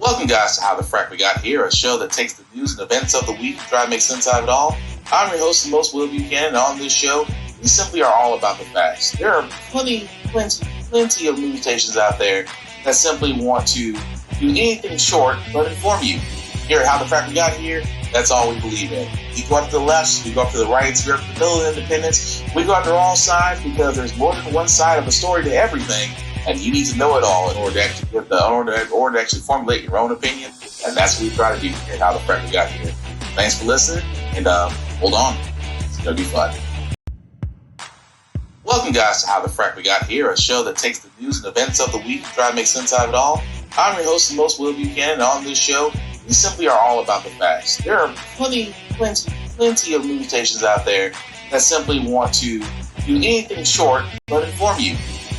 Welcome, guys, to How the Frack We Got Here, a show that takes the news and events of the week and try to make sense out of it all. I'm your host, the most Will Buchanan, and on this show, we simply are all about the facts. There are plenty of news stations out there that simply want to do anything short but inform you. Here at How the Frack We Got Here, that's all we believe in. We go up to the left, we go up to the right, we go up to the middle of independence, we go after all sides because there's more than one side of a story to everything. And you need to know it all in order to actually formulate your own opinion. And that's what we try to do here at How the Frack We Got Here. Thanks for listening, and hold on. It's going to be fun. Welcome, guys, to How the Frack We Got Here, a show that takes the news and events of the week and try to make sense out of it all. I'm your host, the most Will Buchanan, and on this show, we simply are all about the facts. There are plenty of news stations out there that simply want to do anything short but inform you.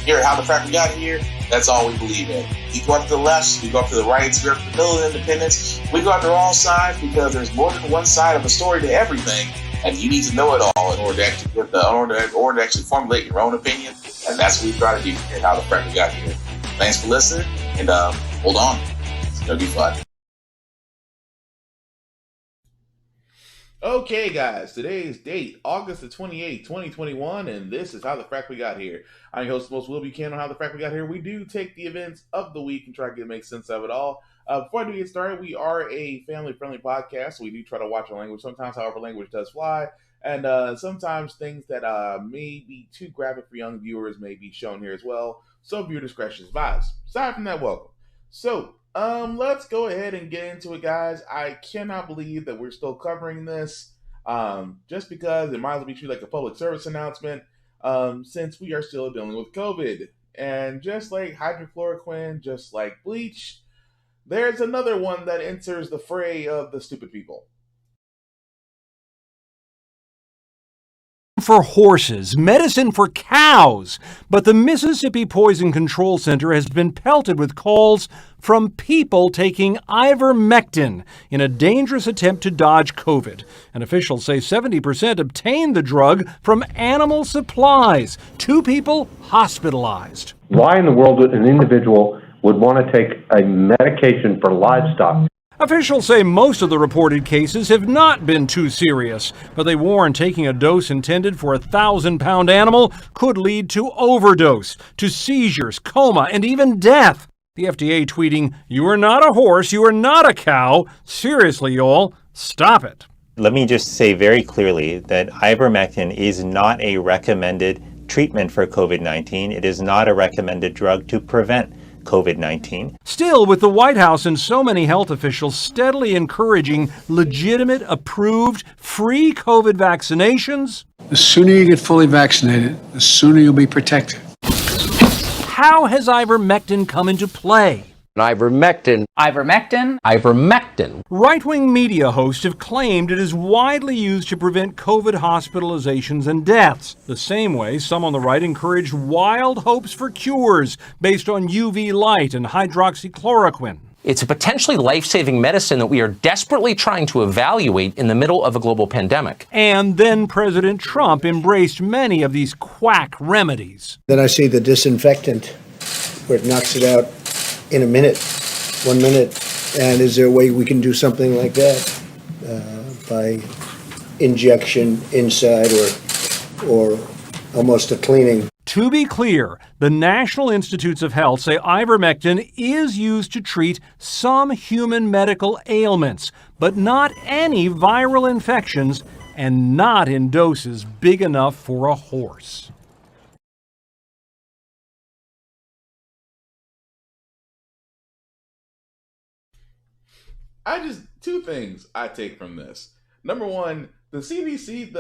Here at How the Frack We Got Here, that's all we believe in. We go up to the left, we go up to the right, we go up to the middle of independence, we go after all sides because there's more than one side of a story to everything, and you need to know it all in order to actually formulate your own opinion. And that's what we try to do here at How the Frack We Got Here. Thanks for listening, and hold on. It's going to be fun. Okay, guys, today's date, August the 28th, 2021, and this is How the Frack We Got Here. I'm your host, most Will Buchanan, on How the Frack We Got Here. We do take the events of the week and try to make sense of it all. Before I do get started, we are a family-friendly podcast, so we do try to watch our language. Sometimes, however, language does fly, and sometimes things that may be too graphic for young viewers may be shown here as well, so viewer discretion is advised. Aside from that, welcome. So, let's go ahead and get into it, guys. I cannot believe that we're still covering this, just because it might as well be treated like a public service announcement, since we are still dealing with COVID. And just like hydrochloroquine, just like bleach, there's another one that enters the fray of the stupid people. For horses, medicine for cows, but the Mississippi Poison Control Center has been pelted with calls from people taking ivermectin in a dangerous attempt to dodge COVID. And officials say 70% obtained the drug from animal supplies. 2 people hospitalized. Why in the world would an individual would want to take a medication for livestock? Officials say most of the reported cases have not been too serious, but they warn taking a dose intended for a 1,000-pound animal could lead to overdose, to seizures, coma, and even death. The FDA tweeting, "You are not a horse, you are not a cow. Seriously, y'all, stop it." Let me just say very clearly that ivermectin is not a recommended treatment for COVID-19. It is not a recommended drug to prevent COVID-19. Still, with the White House and so many health officials steadily encouraging legitimate, approved, free COVID vaccinations, the sooner you get fully vaccinated, the sooner you'll be protected. how has ivermectin come into play? Ivermectin. Right-wing media hosts have claimed it is widely used to prevent COVID hospitalizations and deaths, the same way some on the right encouraged wild hopes for cures based on UV light and hydroxychloroquine. It's a potentially life-saving medicine that we are desperately trying to evaluate in the middle of a global pandemic. And then President Trump embraced many of these quack remedies. Then I see the disinfectant where it knocks it out in 1 minute. And is there a way we can do something like that by injection inside or almost a cleaning? To be clear, the National Institutes of Health say ivermectin is used to treat some human medical ailments, but not any viral infections and not in doses big enough for a horse. Two things I take from this. Number one, the CDC,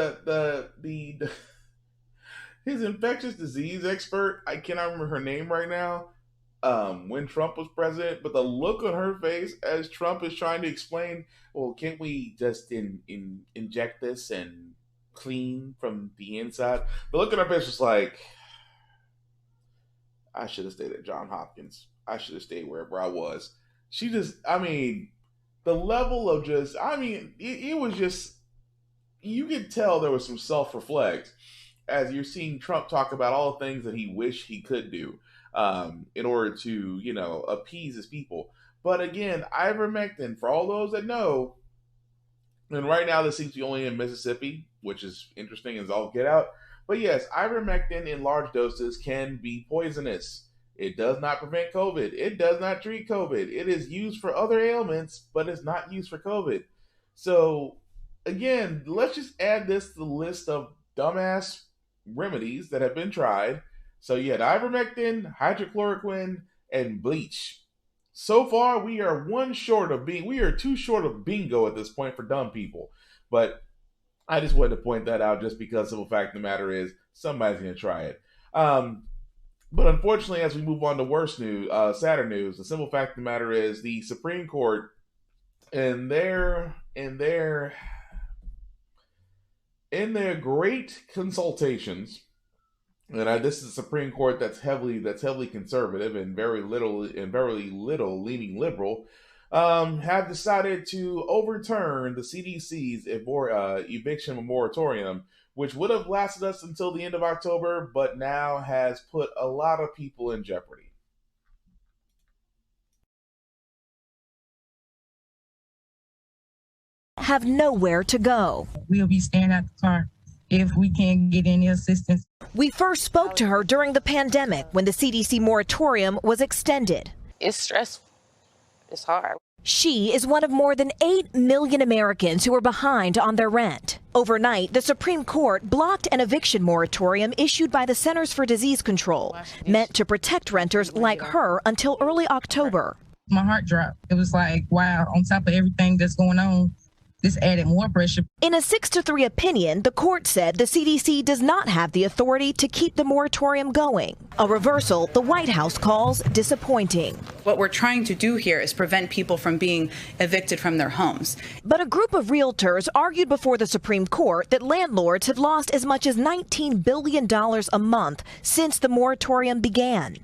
his infectious disease expert, I cannot remember her name right now, when Trump was president, but the look on her face as Trump is trying to explain, well, can't we just inject this and clean from the inside? The look on her face was like, I should have stayed at Johns Hopkins. I should have stayed wherever I was. The level of it was just, you could tell there was some self-reflect as you're seeing Trump talk about all the things that he wished he could do in order to, appease his people. But again, ivermectin, for all those that know, and right now this seems to be only in Mississippi, which is interesting as all get out. But yes, ivermectin in large doses can be poisonous. It does not prevent COVID. It does not treat COVID. It is used for other ailments, but it's not used for COVID. So again, let's just add this to the list of dumbass remedies that have been tried. So you had ivermectin, hydrochloroquine, and bleach. So far, we are too short of bingo at this point for dumb people. But I just wanted to point that out just because the fact of the matter is somebody's going to try it. But unfortunately, as we move on to worse news, sadder news, the simple fact of the matter is the Supreme Court in their great consultations, and this is a Supreme Court that's heavily conservative and very little leaning liberal, have decided to overturn the CDC's eviction moratorium, which would have lasted us until the end of October, but now has put a lot of people in jeopardy. Have nowhere to go. We'll be staying at the car if we can't get any assistance. We first spoke to her during the pandemic when the CDC moratorium was extended. It's stressful. It's hard. She is one of more than 8 million Americans who are behind on their rent. Overnight, the Supreme Court blocked an eviction moratorium issued by the Centers for Disease Control, meant to protect renters like her until early October. My heart dropped. It was like, wow, on top of everything that's going on, this added more pressure. In a 6-3 opinion, the court said the CDC does not have the authority to keep the moratorium going. A reversal the White House calls disappointing. What we're trying to do here is prevent people from being evicted from their homes. But a group of realtors argued before the Supreme Court that landlords have lost as much as $19 billion a month since the moratorium began.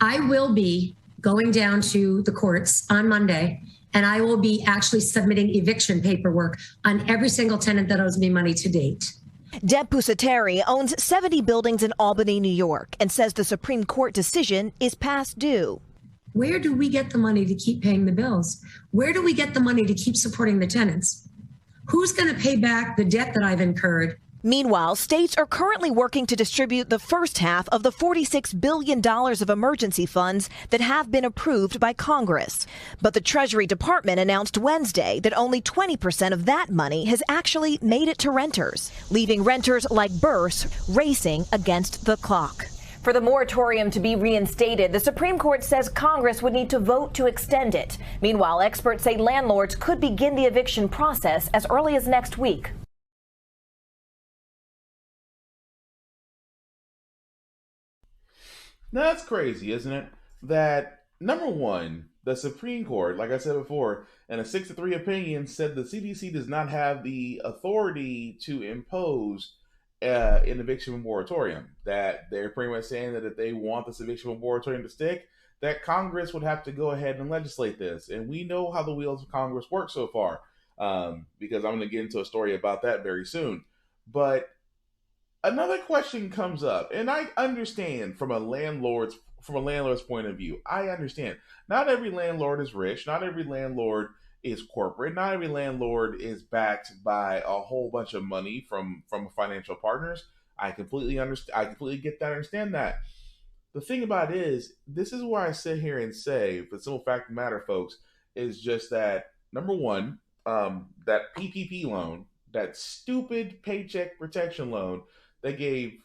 I will be going down to the courts on Monday, and I will be actually submitting eviction paperwork on every single tenant that owes me money to date. Deb Pusateri owns 70 buildings in Albany, New York, and says the Supreme Court decision is past due. Where do we get the money to keep paying the bills? Where do we get the money to keep supporting the tenants? Who's going to pay back the debt that I've incurred? Meanwhile, states are currently working to distribute the first half of the $46 billion of emergency funds that have been approved by Congress. But the Treasury Department announced Wednesday that only 20% of that money has actually made it to renters, leaving renters like Burse racing against the clock. For the moratorium to be reinstated, the Supreme Court says Congress would need to vote to extend it. Meanwhile, experts say landlords could begin the eviction process as early as next week. Now that's crazy, isn't it? That, number one, the Supreme Court, like I said before, in a 6-3 opinion, said the CDC does not have the authority to impose an eviction moratorium. That they're pretty much saying that if they want this eviction moratorium to stick, that Congress would have to go ahead and legislate this. And we know how the wheels of Congress work so far, because I'm going to get into a story about that very soon. But another question comes up, and I understand from a landlord's point of view. I understand. Not every landlord is rich. Not every landlord is corporate. Not every landlord is backed by a whole bunch of money from financial partners. I completely understand. I completely get that. Understand that. The thing about it is, this is where I sit here and say, the simple fact of the matter, folks, is just that, number one, that PPP loan, that stupid paycheck protection loan, they gave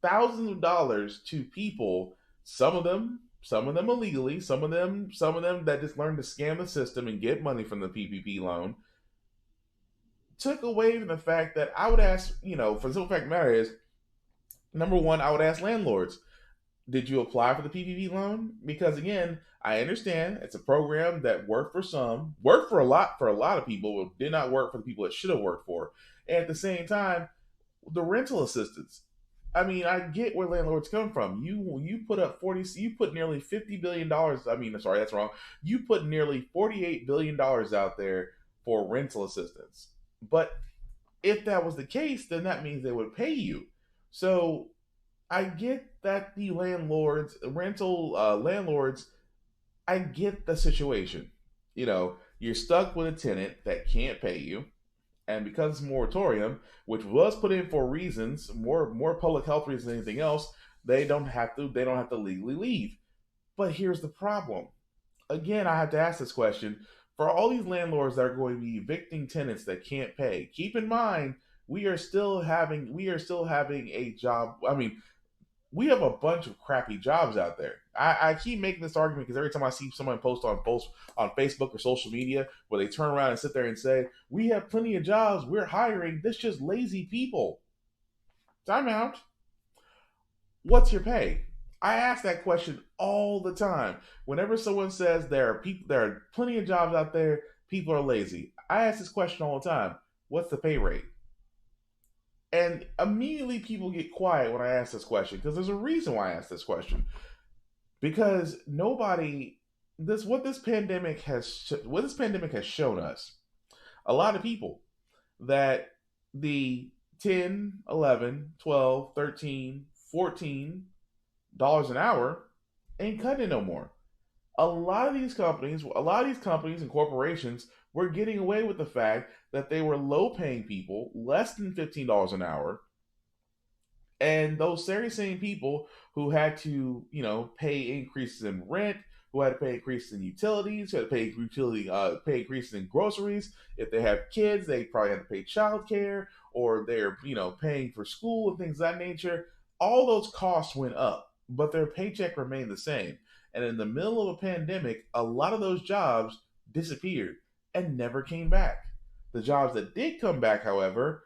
thousands of dollars to people, some of them illegally, some of them that just learned to scam the system and get money from the PPP loan, took away from the fact that I would ask, for the simple fact of the matter is, number one, I would ask landlords, did you apply for the PPP loan? Because again, I understand it's a program that worked for some, worked for a lot of people, but did not work for the people it should have worked for. And at the same time, the rental assistance. I mean, I get where landlords come from. You put nearly $50 billion. Sorry, that's wrong. You put nearly $48 billion out there for rental assistance. But if that was the case, then that means they would pay you. So I get that the landlords, I get the situation. you're stuck with a tenant that can't pay you, and because it's a moratorium, which was put in for reasons, more public health reasons than anything else, they don't have to legally leave. But here's the problem. Again, I have to ask this question. For all these landlords that are going to be evicting tenants that can't pay, keep in mind we are still having a job. I mean, we have a bunch of crappy jobs out there. I keep making this argument because every time I see someone post on Facebook or social media where they turn around and sit there and say, we have plenty of jobs, we're hiring, this just lazy people. Time out. What's your pay? I ask that question all the time. Whenever someone says there are plenty of jobs out there, people are lazy, I ask this question all the time. What's the pay rate? And immediately people get quiet when I ask this question because there's a reason why I ask this question. Because what this pandemic has shown us, a lot of people, that the 10, 11, 12, 13, 14 dollars an hour ain't cutting it no more. A lot of these companies and corporations were getting away with the fact that they were low paying people, less than $15 an hour. And those very same people who had to, pay increases in rent, who had to pay increases in utilities, who had to pay increases in groceries. If they have kids, they probably had to pay childcare, or they're, paying for school and things of that nature. All those costs went up, but their paycheck remained the same. And in the middle of a pandemic, a lot of those jobs disappeared and never came back. The jobs that did come back, however,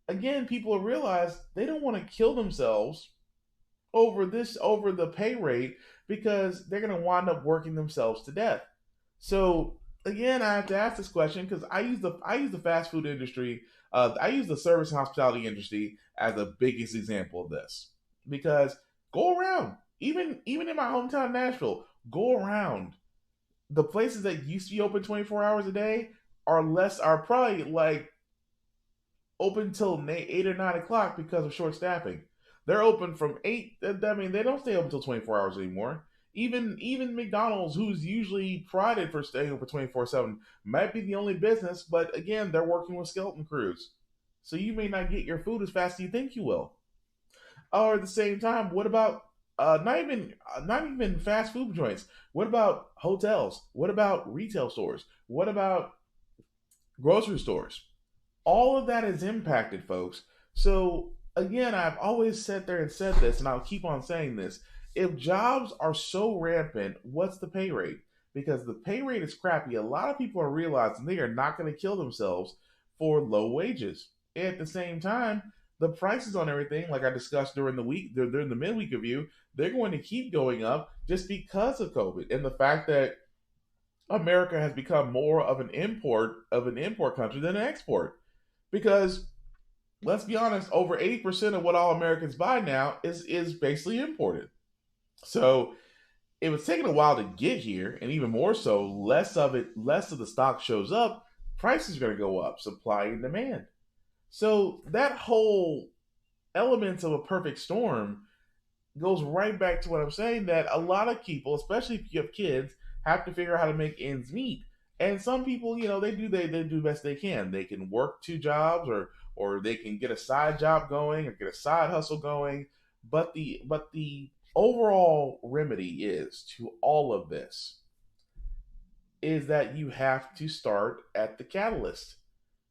again, people have realized they don't want to kill themselves over the pay rate, because they're going to wind up working themselves to death. So again, I have to ask this question because I use the fast food industry, I use the service and hospitality industry as the biggest example of this. Because go around, even in my hometown, Nashville, go around. The places that used to be open 24 hours a day are probably like open till 8 or 9 o'clock because of short staffing. They're open from 8. I mean, they don't stay open until 24 hours anymore. Even McDonald's, who's usually prided for staying open 24/7, might be the only business, but again, they're working with skeleton crews. So you may not get your food as fast as you think you will. Or at the same time, what about not even fast food joints? What about hotels? What about retail stores? What about grocery stores? All of that is impacted, folks. So again, I've always sat there and said this, and I'll keep on saying this. If jobs are so rampant, what's the pay rate? Because the pay rate is crappy. A lot of people are realizing they are not going to kill themselves for low wages. At the same time, the prices on everything, like I discussed during the midweek review, they're going to keep going up just because of COVID and the fact that America has become more of an import country than an export. Because let's be honest, over 80% of what all Americans buy now is basically imported. So if it's taking a while to get here, and even more so, less of the stock shows up, prices are going to go up, supply and demand. So that whole elements of a perfect storm goes right back to what I'm saying, that a lot of people, especially if you have kids, have to figure out how to make ends meet. And some people, they do the best they can. They can work 2 jobs, or they can get a side job going, or get a side hustle going. But the overall remedy is to all of this is that you have to start at the catalyst,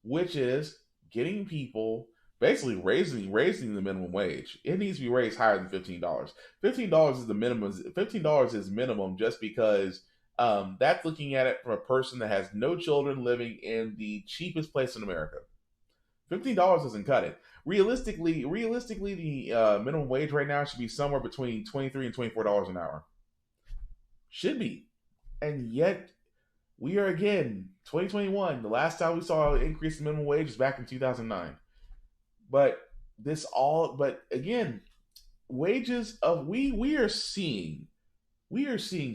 which is getting people, basically raising the minimum wage. It needs to be raised higher than $15. $15 is the minimum. $15 is minimum just because that's looking at it from a person that has no children living in the cheapest place in America. $15 doesn't cut it. Realistically, the minimum wage right now should be somewhere between $23 and $24 an hour. Should be. And yet, we are again, 2021. The last time we saw an increase in minimum wage was back in 2009. But again, wages of we are seeing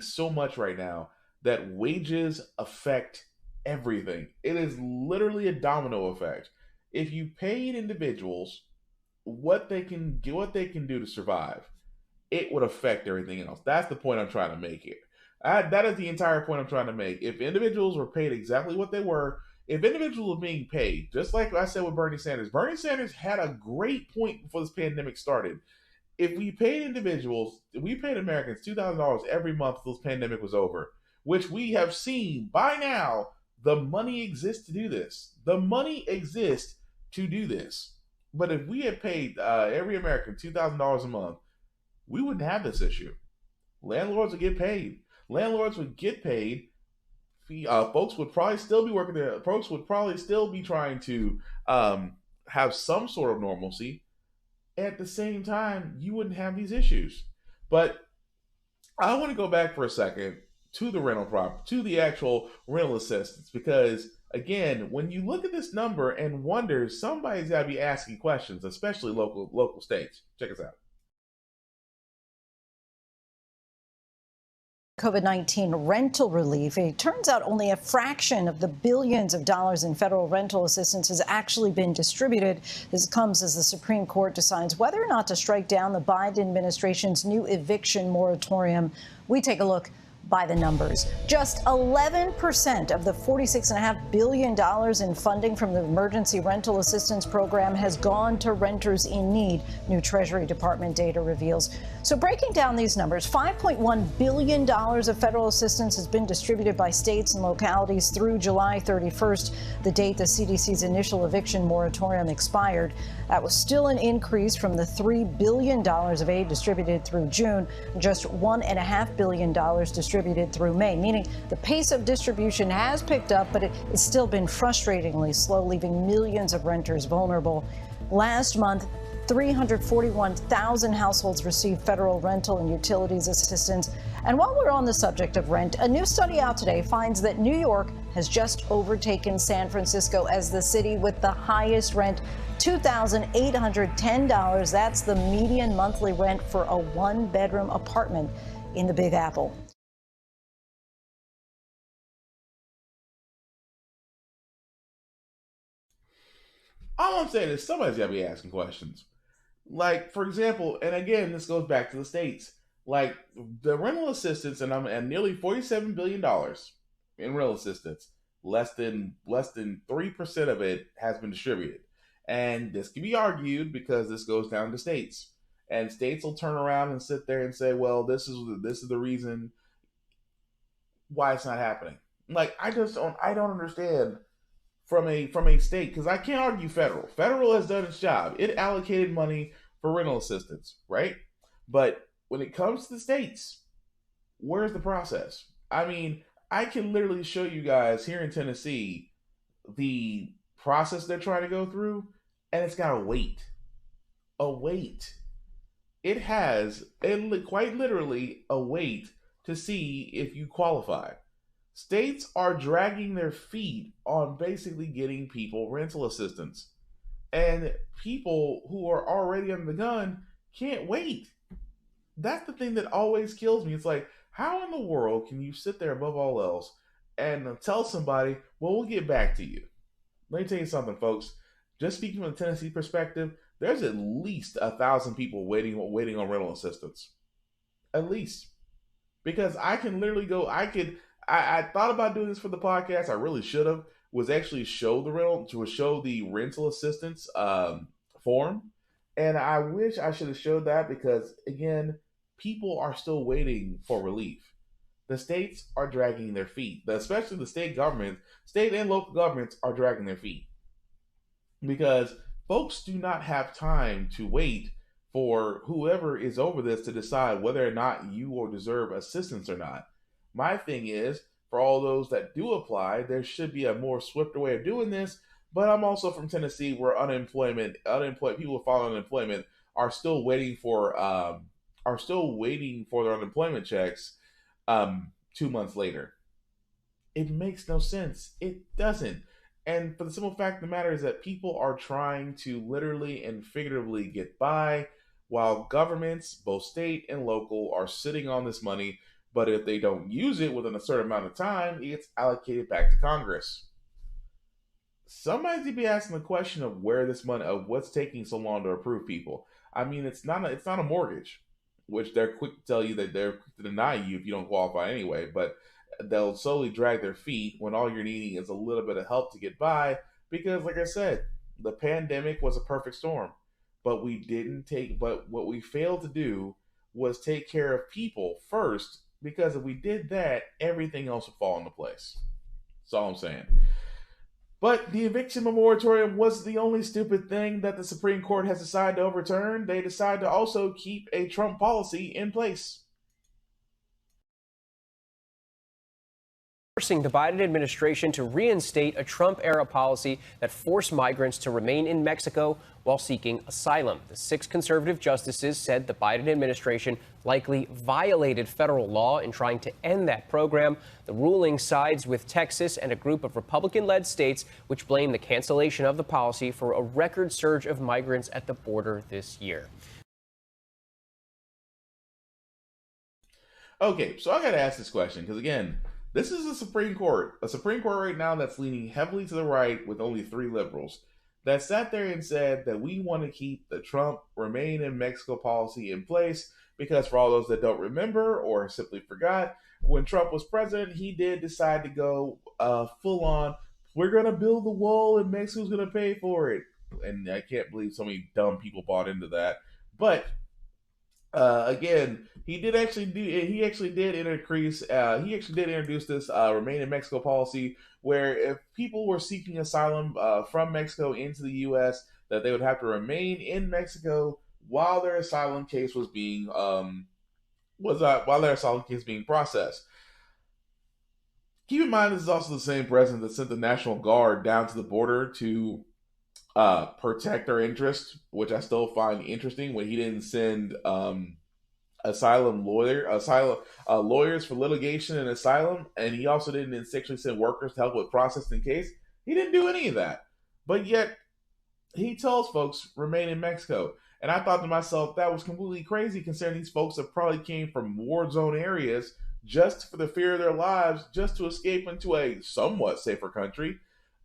so much right now that wages affect everything. It is literally a domino effect. If you paid individuals what they can do to survive, it would affect everything else. That's the point I'm trying to make here. That is the entire point I'm trying to make. If individuals were paid exactly what they were, if individuals were being paid, just like I said with Bernie Sanders had a great point before this pandemic started. If we paid individuals, if we paid Americans $2,000 every month till this pandemic was over, which we have seen by now, the money exists to do this. The money exists to do this. But if we had paid every American $2,000 a month, we wouldn't have this issue. Landlords would get paid. Landlords would get paid. Folks would probably still be working there. Folks would probably still be trying to have some sort of normalcy. At the same time, you wouldn't have these issues. But I want to go back for a second to the actual rental assistance, because again, when you look at this number and wonder, somebody's got to be asking questions, especially local states. Check us out. COVID-19 rental relief. It turns out only a fraction of the billions of dollars in federal rental assistance has actually been distributed. This comes as the Supreme Court decides whether or not to strike down the Biden administration's new eviction moratorium. We take a look by the numbers. Just 11% of the $46.5 billion in funding from the Emergency Rental Assistance Program has gone to renters in need, new Treasury Department data reveals. So breaking down these numbers, $5.1 billion of federal assistance has been distributed by states and localities through July 31st, the date the CDC's initial eviction moratorium expired. That was still an increase from the $3 billion of aid distributed through June, just $1.5 billion distributed through May, meaning the pace of distribution has picked up, but it's still been frustratingly slow, leaving millions of renters vulnerable. Last month, 341,000 households received federal rental and utilities assistance. And while we're on the subject of rent, a new study out today finds that New York has just overtaken San Francisco as the city with the highest rent, $2,810. That's the median monthly rent for a one-bedroom apartment in the Big Apple. All I'm saying is somebody's got to be asking questions. Like, for example, and again, this goes back to the states. Like, the rental assistance, and nearly $47 billion in rental assistance, less than 3% of it has been distributed. And this can be argued because this goes down to states. And states will turn around and sit there and say, well, this is the reason why it's not happening. Like, I don't understand from a state, because I can't argue federal. Federal has done its job. It allocated money for rental assistance, right? But when it comes to the states, where's the process? I mean, I can literally show you guys here in Tennessee the process they're trying to go through, and it's got a wait. It has quite literally a wait to see if you qualify. States are dragging their feet on basically getting people rental assistance. And people who are already under the gun can't wait. That's the thing that always kills me. It's like, how in the world can you sit there above all else and tell somebody, well, we'll get back to you? Let me tell you something, folks. Just speaking from a Tennessee perspective, there's at least 1,000 people waiting on rental assistance. At least. Because I can literally go, I thought about doing this for the podcast. I really should have. Was actually show the rental assistance form, and I wish I should have showed that, because again, people are still waiting for relief. The states are dragging their feet, especially the state and local governments are dragging their feet, because folks do not have time to wait for whoever is over this to decide whether or not you will deserve assistance or not. My thing is, for all those that do apply, there should be a more swifter way of doing this. But I'm also from Tennessee, where unemployed people who file unemployment are still waiting for their unemployment checks 2 months later. It makes no sense. It doesn't. And for the simple fact of the matter is that people are trying to literally and figuratively get by, while governments, both state and local, are sitting on this money. But if they don't use it within a certain amount of time, it gets allocated back to Congress. Somebody's to be asking the question of where this money, of what's taking so long to approve people. I mean, it's not a mortgage. which they're quick to tell you that they're quick to deny you if you don't qualify anyway, but they'll slowly drag their feet when all you're needing is a little bit of help to get by. Because, like I said, the pandemic was a perfect storm, but what we failed to do was take care of people first, because if we did that, everything else would fall into place. That's all I'm saying. But the eviction moratorium was the only stupid thing that the Supreme Court has decided to overturn. They decided to also keep a Trump policy in place. Forcing the Biden administration to reinstate a Trump-era policy that forced migrants to remain in Mexico while seeking asylum. The 6 conservative justices said the Biden administration likely violated federal law in trying to end that program. The ruling sides with Texas and a group of Republican-led states which blame the cancellation of the policy for a record surge of migrants at the border this year. Okay, so I got to ask this question because, again, this is a Supreme Court right now that's leaning heavily to the right with only 3 liberals that sat there and said that we want to keep the Trump remain in Mexico policy in place because, for all those that don't remember or simply forgot, when Trump was president, he did decide to go full on, we're going to build the wall and Mexico's going to pay for it. And I can't believe so many dumb people bought into that. But again, he actually did introduce this remain in Mexico policy, where if people were seeking asylum from Mexico into the U.S., that they would have to remain in Mexico while their asylum case was being processed. Keep in mind, this is also the same president that sent the National Guard down to the border to protect their interests, which I still find interesting, when he didn't send lawyers for litigation and asylum, and he also didn't essentially send workers to help with processing the case. He didn't do any of that, but yet he tells folks remain in Mexico. And I thought to myself, that was completely crazy, considering these folks that probably came from war zone areas just for the fear of their lives, just to escape into a somewhat safer country.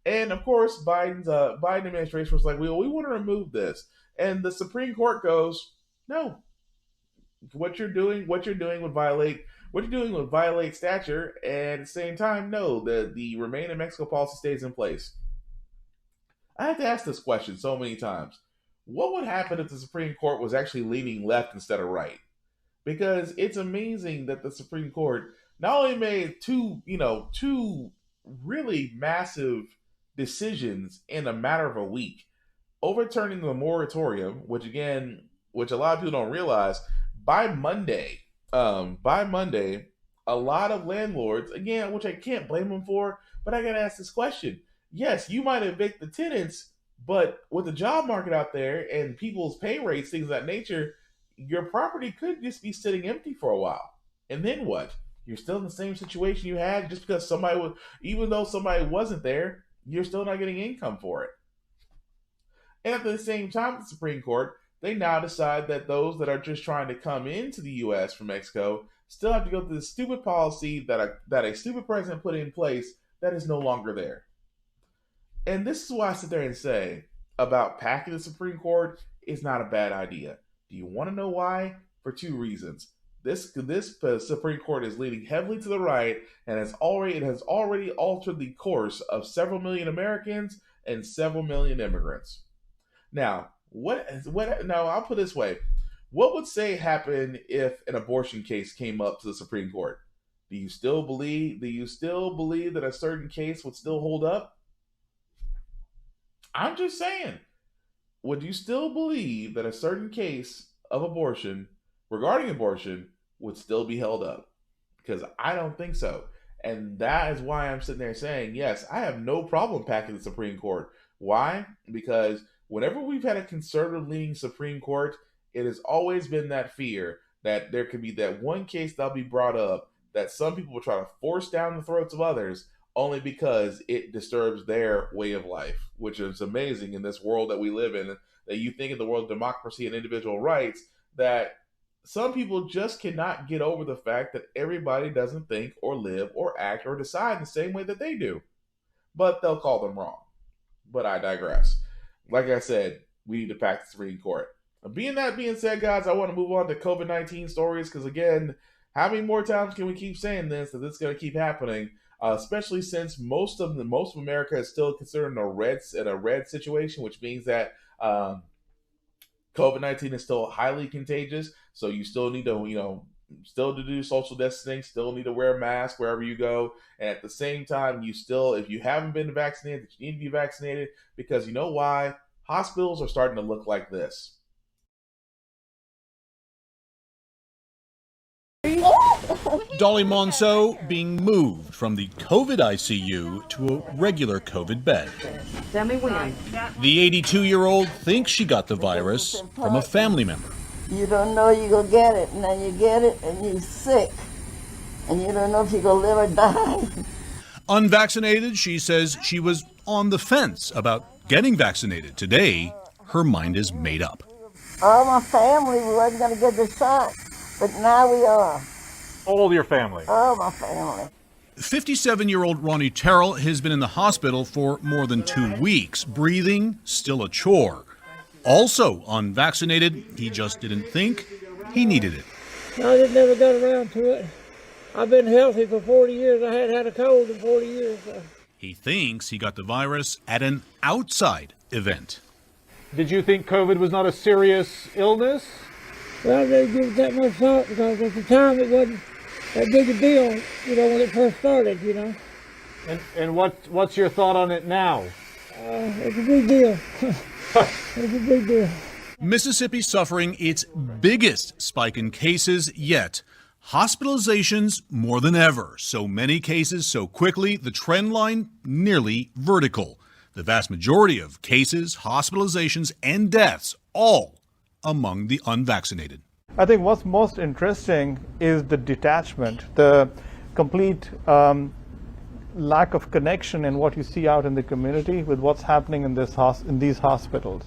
And of course, Biden administration was like, well, we want to remove this. And the Supreme Court goes, no. What you're doing would violate statute, and at the same time, no, the remain in Mexico policy stays in place. I have to ask this question so many times. What would happen if the Supreme Court was actually leaning left instead of right? Because it's amazing that the Supreme Court not only made two really massive decisions in a matter of a week, overturning the moratorium, which a lot of people don't realize, by Monday, a lot of landlords, again, which I can't blame them for, but I gotta ask this question. Yes, you might evict the tenants, but with the job market out there and people's pay rates, things of that nature, your property could just be sitting empty for a while. And then what? You're still in the same situation you had just because even though somebody wasn't there, you're still not getting income for it. And at the same time, the Supreme Court, they now decide that those that are just trying to come into the U.S. from Mexico still have to go through the stupid policy that a stupid president put in place that is no longer there. And this is why I sit there and say about packing the Supreme Court is not a bad idea. Do you want to know why? For 2 reasons. This Supreme Court is leaning heavily to the right, and it has already altered the course of several million Americans and several million immigrants. Now, I'll put it this way. What would happen if an abortion case came up to the Supreme Court? Do you still believe that a certain case would still hold up? I'm just saying. Would you still believe that a certain case of regarding abortion, would still be held up? Because I don't think so. And that is why I'm sitting there saying, yes, I have no problem packing the Supreme Court. Why? Because whenever we've had a conservative-leaning Supreme Court, it has always been that fear that there could be that one case that'll be brought up that some people will try to force down the throats of others only because it disturbs their way of life, which is amazing in this world that we live in, that you think in the world of democracy and individual rights, that some people just cannot get over the fact that everybody doesn't think or live or act or decide the same way that they do. But they'll call them wrong. But I digress. Like I said, we need to pack the Supreme Court. Being said, guys, I want to move on to COVID-19 stories because, again, how many more times can we keep saying this, that this is going to keep happening? Especially since most of America is still considered in a red situation, which means that COVID-19 is still highly contagious. So you still need to, still to do social distancing, still need to wear a mask wherever you go. And at the same time, if you haven't been vaccinated, you need to be vaccinated, because you know why? Hospitals are starting to look like this. Dolly Monceau being moved from the COVID ICU to a regular COVID bed. Tell me when. The 82-year-old thinks she got the virus from a family member. You don't know you're going to get it, and then you get it, and you're sick. And you don't know if you're going to live or die. Unvaccinated, she says she was on the fence about getting vaccinated. Today, her mind is made up. All my family wasn't going to get the shot, but now we are. All your family? All my family. 57-year-old Ronnie Terrell has been in the hospital for more than 2 weeks. Breathing, still a chore. Also unvaccinated, he just didn't think he needed it. I just never got around to it. I've been healthy for 40 years. I hadn't had a cold in 40 years. So. He thinks he got the virus at an outside event. Did you think COVID was not a serious illness? Well, I didn't give it that much thought because at the time it wasn't that big a deal, when it first started, And what's your thought on it now? It's a big deal. It's a big deal. Mississippi suffering its biggest spike in cases yet. Hospitalizations more than ever. So many cases so quickly, the trend line nearly vertical. The vast majority of cases, hospitalizations, and deaths all among the unvaccinated. I think what's most interesting is the detachment, the complete lack of connection in what you see out in the community with what's happening in these hospitals.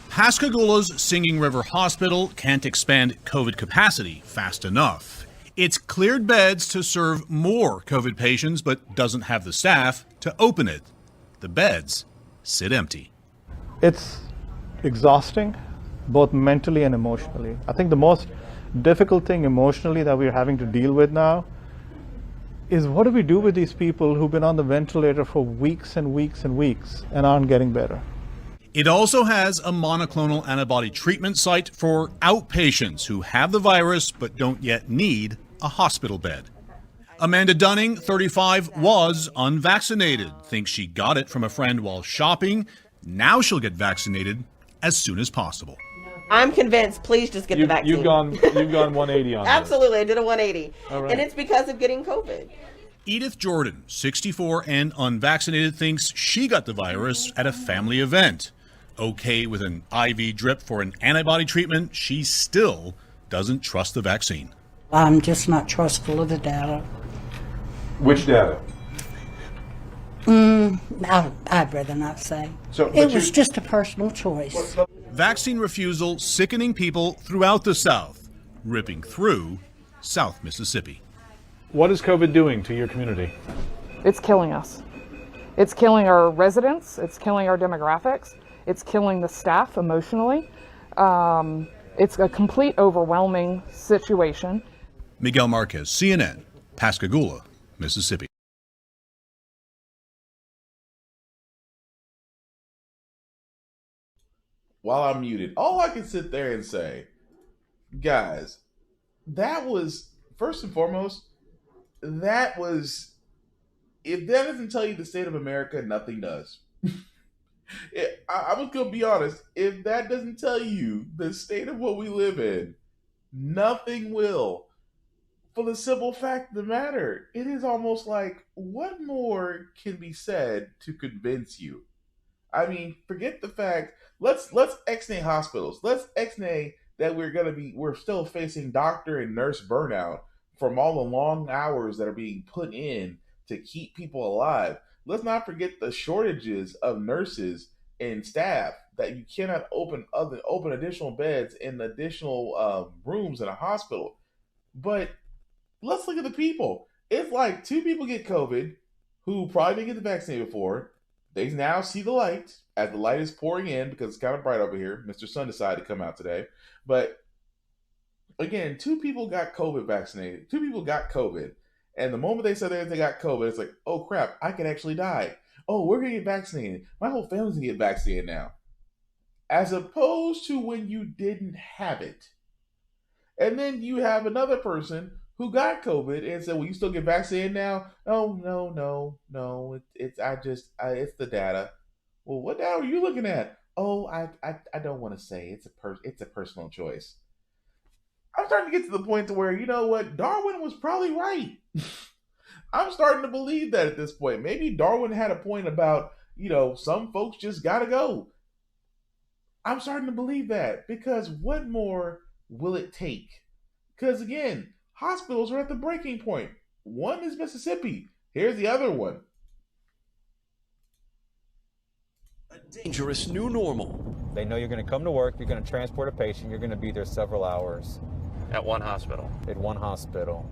Pascagoula's Singing River Hospital can't expand COVID capacity fast enough. It's cleared beds to serve more COVID patients, but doesn't have the staff to open it. The beds sit empty. It's exhausting, both mentally and emotionally. I think the most difficult thing emotionally that we're having to deal with now is what do we do with these people who've been on the ventilator for weeks and weeks and weeks and aren't getting better? It also has a monoclonal antibody treatment site for outpatients who have the virus but don't yet need a hospital bed. Amanda Dunning, 35, was unvaccinated, thinks she got it from a friend while shopping. Now she'll get vaccinated as soon as possible. I'm convinced. Please just get the vaccine. You've gone 180 on Absolutely, I did a 180. All right. And it's because of getting COVID. Edith Jordan, 64 and unvaccinated, thinks she got the virus at a family event. Okay with an IV drip for an antibody treatment, she still doesn't trust the vaccine. I'm just not trustful of the data. Which data? I'd rather not say. It was just a personal choice. Vaccine refusal sickening people throughout the South, ripping through South Mississippi. What is COVID doing to your community? It's killing us. It's killing our residents. It's killing our demographics. It's killing the staff emotionally. It's a complete overwhelming situation. Miguel Marquez, CNN, Pascagoula, Mississippi. While I'm muted, all I can sit there and say, guys, that was, first and foremost, if that doesn't tell you the state of America, nothing does. I'm just going to be honest. If that doesn't tell you the state of what we live in, nothing will. For the simple fact of the matter, it is almost like, what more can be said to convince you? I mean, forget the fact, let's ex-nay hospitals. Let's ex-nay that we're still facing doctor and nurse burnout from all the long hours that are being put in to keep people alive. Let's not forget the shortages of nurses and staff that you cannot open additional beds in additional rooms in a hospital. But let's look at the people. It's like 2 people get COVID who probably didn't get the vaccine before. They now see the light as the light is pouring in because it's kind of bright over here. Mr. Sun decided to come out today. But again, 2 people got COVID vaccinated. 2 people got COVID. And the moment they said they got COVID, it's like, oh crap, I could actually die. Oh, we're going to get vaccinated. My whole family's going to get vaccinated now. As opposed to when you didn't have it. And then you have another person who got COVID and said, well, you still get vaccinated now? Oh, no. It's the data. Well, what data are you looking at? Oh, I don't want to say. It's a personal choice. I'm starting to get to the point to where, you know what, Darwin was probably right. I'm starting to believe that at this point. Maybe Darwin had a point about, some folks just gotta go. I'm starting to believe that because what more will it take? Because again, hospitals are at the breaking point. One is Mississippi. Here's the other one. Dangerous new normal. They know you're going to come to work, you're going to transport a patient, you're going to be there several hours. At one hospital. At one hospital.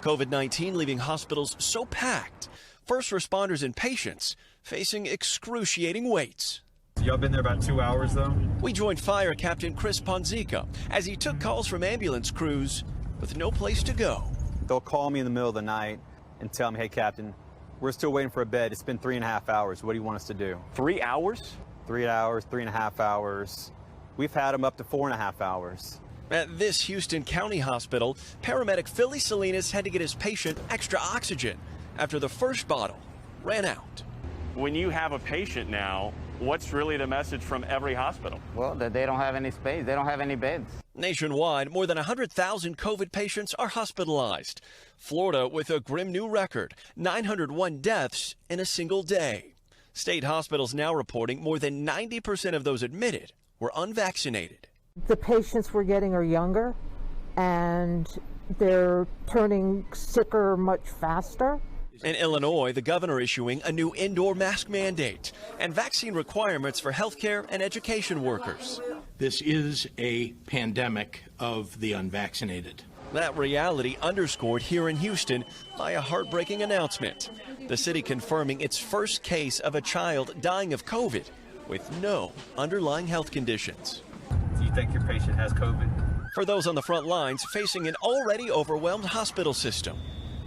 COVID-19 leaving hospitals so packed. First responders and patients facing excruciating waits. Y'all been there about 2 hours, though? We joined Fire Captain Chris Ponzica as he took calls from ambulance crews with no place to go. They'll call me in the middle of the night and tell me, hey, Captain, we're still waiting for a bed. It's been 3.5 hours. What do you want us to do? 3 hours? 3 hours, 3.5 hours. We've had them up to 4.5 hours. At this Houston County hospital, paramedic Philly Salinas had to get his patient extra oxygen after the first bottle ran out. When you have a patient now, what's really the message from every hospital? Well, that they don't have any space. They don't have any beds. Nationwide, more than 100,000 COVID patients are hospitalized. Florida with a grim new record, 901 deaths in a single day. State hospitals now reporting more than 90% of those admitted were unvaccinated. The patients we're getting are younger, and they're turning sicker much faster. In Illinois, the governor issuing a new indoor mask mandate and vaccine requirements for healthcare and education workers. This is a pandemic of the unvaccinated. That reality underscored here in Houston by a heartbreaking announcement. The city confirming its first case of a child dying of COVID with no underlying health conditions. Do you think your patient has COVID? For those on the front lines facing an already overwhelmed hospital system,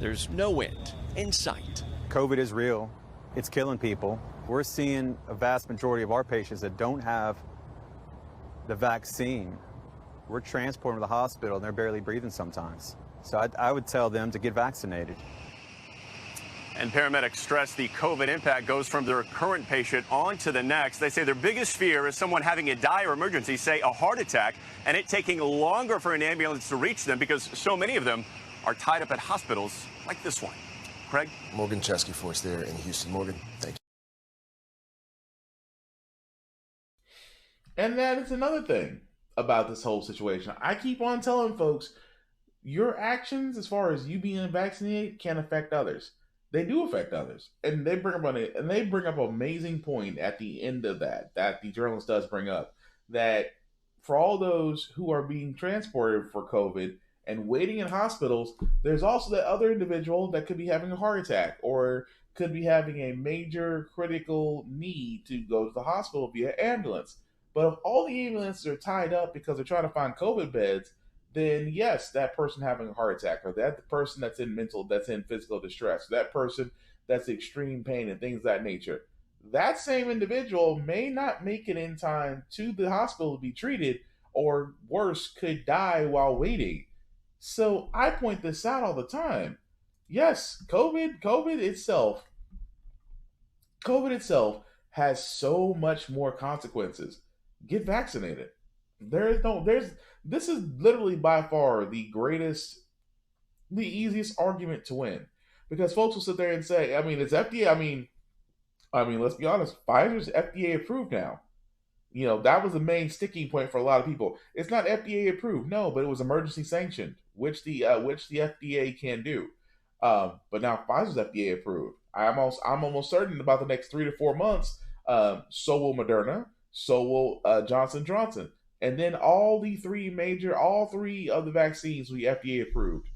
there's no end in sight. COVID is real. It's killing people. We're seeing a vast majority of our patients that don't have the vaccine. We're transporting them to the hospital and they're barely breathing sometimes. So I would tell them to get vaccinated. And paramedics stress the COVID impact goes from their current patient on to the next. They say their biggest fear is someone having a dire emergency, say a heart attack, and it taking longer for an ambulance to reach them because so many of them are tied up at hospitals like this one. Craig? Morgan Chesky for us there in Houston. Morgan, thank you. And that is another thing about this whole situation. I keep on telling folks, your actions as far as you being vaccinated can affect others. They do affect others. And they bring up an amazing point at the end of that the journalist does bring up, that for all those who are being transported for COVID and waiting in hospitals, there's also that other individual that could be having a heart attack or could be having a major critical need to go to the hospital via ambulance. But if all the ambulances are tied up because they're trying to find COVID beds, then yes, that person having a heart attack, or that person that's in physical distress, that person that's extreme pain and things of that nature, that same individual may not make it in time to the hospital to be treated, or worse, could die while waiting. So I point this out all the time. Yes, COVID itself has so much more consequences. Get vaccinated. This is literally by far the easiest argument to win, because folks will sit there and say, it's FDA. I mean, let's be honest, Pfizer's FDA approved now. That was the main sticking point for a lot of people. It's not FDA approved, no, but it was emergency sanctioned, which the FDA can do. But now Pfizer's FDA approved. I'm almost certain about the next 3 to 4 months, so will Moderna, so will Johnson & Johnson. And then all three of the vaccines will be FDA approved.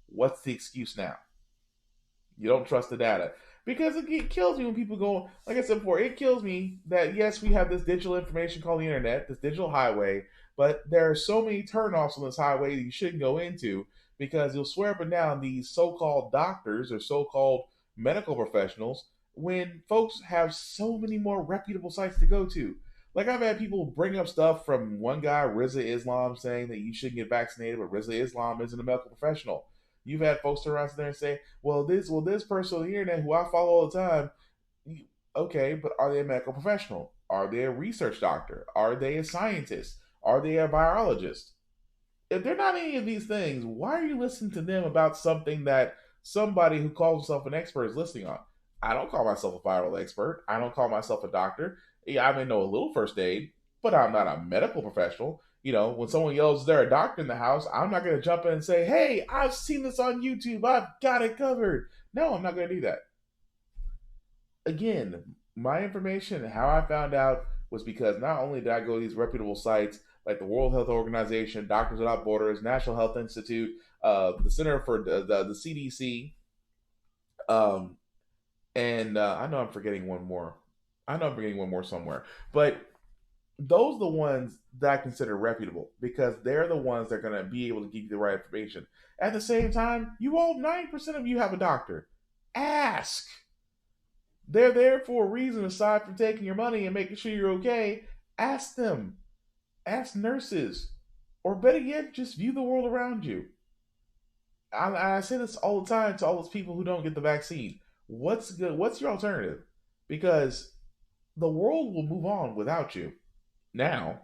What's the excuse now? You don't trust the data. Because it kills me when people go, like I said before, it kills me that, yes, we have this digital information called the internet, this digital highway, but there are so many turnoffs on this highway that you shouldn't go into because you'll swear up and down these so-called doctors or so-called medical professionals when folks have so many more reputable sites to go to. Like, I've had people bring up stuff from one guy, Rizza Islam, saying that you shouldn't get vaccinated, but Rizza Islam isn't a medical professional. You've had folks turn around there and say, well, this person on the internet who I follow all the time, okay, but are they a medical professional? Are they a research doctor? Are they a scientist? Are they a biologist? If they're not any of these things, why are you listening to them about something that somebody who calls himself an expert is listening on? I don't call myself a viral expert. I don't call myself a doctor. Yeah, I may know a little first aid, but I'm not a medical professional. You know, when someone yells, "Is there a doctor in the house?" I'm not going to jump in and say, "Hey, I've seen this on YouTube. I've got it covered." No, I'm not going to do that. Again, my information and how I found out was because not only did I go to these reputable sites like the World Health Organization, Doctors Without Borders, National Health Institute, the Center for the CDC, and I know I'm forgetting one more. Somewhere, but those are the ones that I consider reputable because they're the ones that are going to be able to give you the right information. At the same time, you all 90% of you have a doctor. Ask. They're there for a reason aside from taking your money and making sure you're okay. Ask them. Ask nurses. Or better yet, just view the world around you. I say this all the time to all those people who don't get the vaccine. What's good? What's your alternative? Because the world will move on without you. Now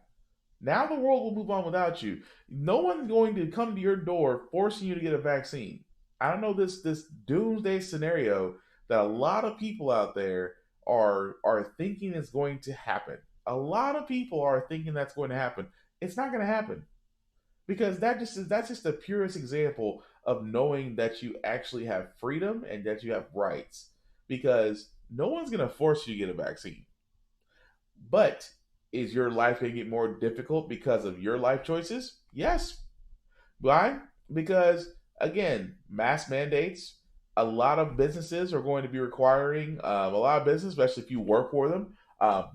the world will move on without you. No one's going to come to your door forcing you to get a vaccine. I don't know this doomsday scenario that a lot of people out there are thinking is going to happen. A lot of people are thinking that's going to happen. It's not going to happen. Because that's just the purest example of knowing that you actually have freedom and that you have rights. Because no one's going to force you to get a vaccine. But is your life going to get more difficult because of your life choices? Yes. Why? Because, again, mask mandates, a lot of businesses are going to be requiring, a lot of businesses, especially if you work for them,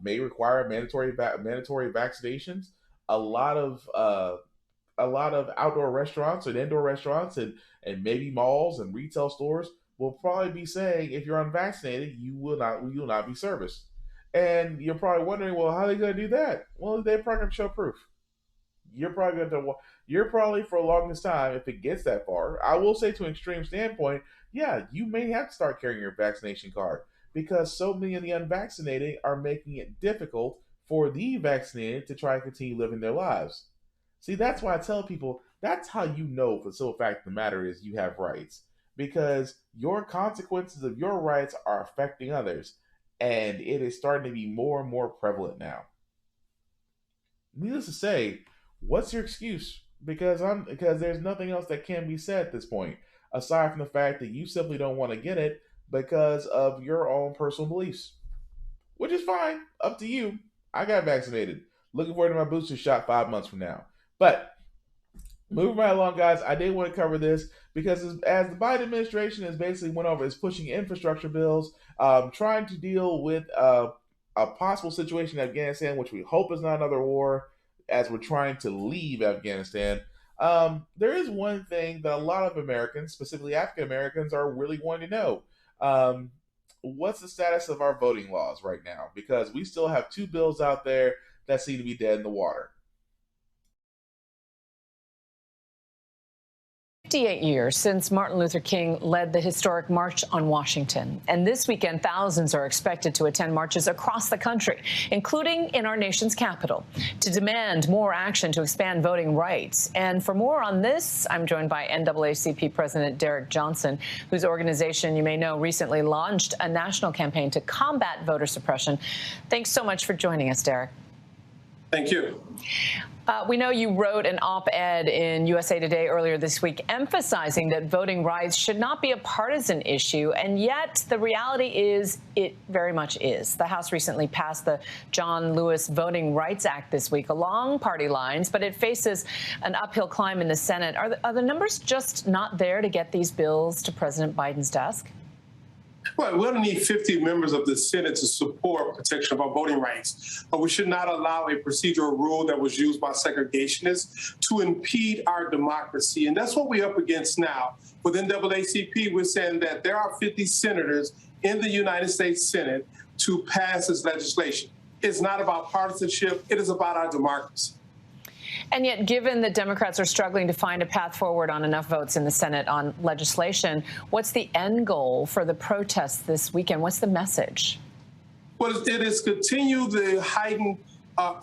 may require mandatory vaccinations. A lot of outdoor restaurants and indoor restaurants and maybe malls and retail stores will probably be saying if you're unvaccinated, you will not be serviced. And you're probably wondering, well, how are they going to do that? Well, they're probably going to show proof. You're probably for the longest time, if it gets that far, I will say to an extreme standpoint, yeah, you may have to start carrying your vaccination card because so many of the unvaccinated are making it difficult for the vaccinated to try and continue living their lives. See, that's why I tell people, that's how you know for the simple fact of the matter is you have rights. Because your consequences of your rights are affecting others. And it is starting to be more and more prevalent now. Needless to say, what's your excuse? Because there's nothing else that can be said at this point, aside from the fact that you simply don't want to get it because of your own personal beliefs. Which is fine, up to you. I got vaccinated. Looking forward to my booster shot 5 months from now. But moving right along, guys, I did want to cover this because as the Biden administration has basically went over, is pushing infrastructure bills, trying to deal with a possible situation in Afghanistan, which we hope is not another war, as we're trying to leave Afghanistan. There is one thing that a lot of Americans, specifically African Americans, are really wanting to know. What's the status of our voting laws right now? Because we still have 2 bills out there that seem to be dead in the water. 58 years since Martin Luther King led the historic March on Washington. And this weekend, thousands are expected to attend marches across the country, including in our nation's capital, to demand more action to expand voting rights. And for more on this, I'm joined by NAACP President Derek Johnson, whose organization, you may know, recently launched a national campaign to combat voter suppression. Thanks so much for joining us, Derek. Thank you. We know you wrote an op-ed in USA Today earlier this week emphasizing that voting rights should not be a partisan issue, and yet the reality is it very much is. The House recently passed the John Lewis Voting Rights Act this week along party lines, but it faces an uphill climb in the Senate. Are the numbers just not there to get these bills to President Biden's desk? Well, we're going to need 50 members of the Senate to support protection of our voting rights. We should not allow a procedural rule that was used by segregationists to impede our democracy. And that's what we're up against now. With NAACP, we're saying that there are 50 senators in the United States Senate to pass this legislation. It's not about partisanship. It is about our democracy. And yet, given that Democrats are struggling to find a path forward on enough votes in the Senate on legislation, what's the end goal for the protests this weekend? What's the message? Well, it is continue the heightened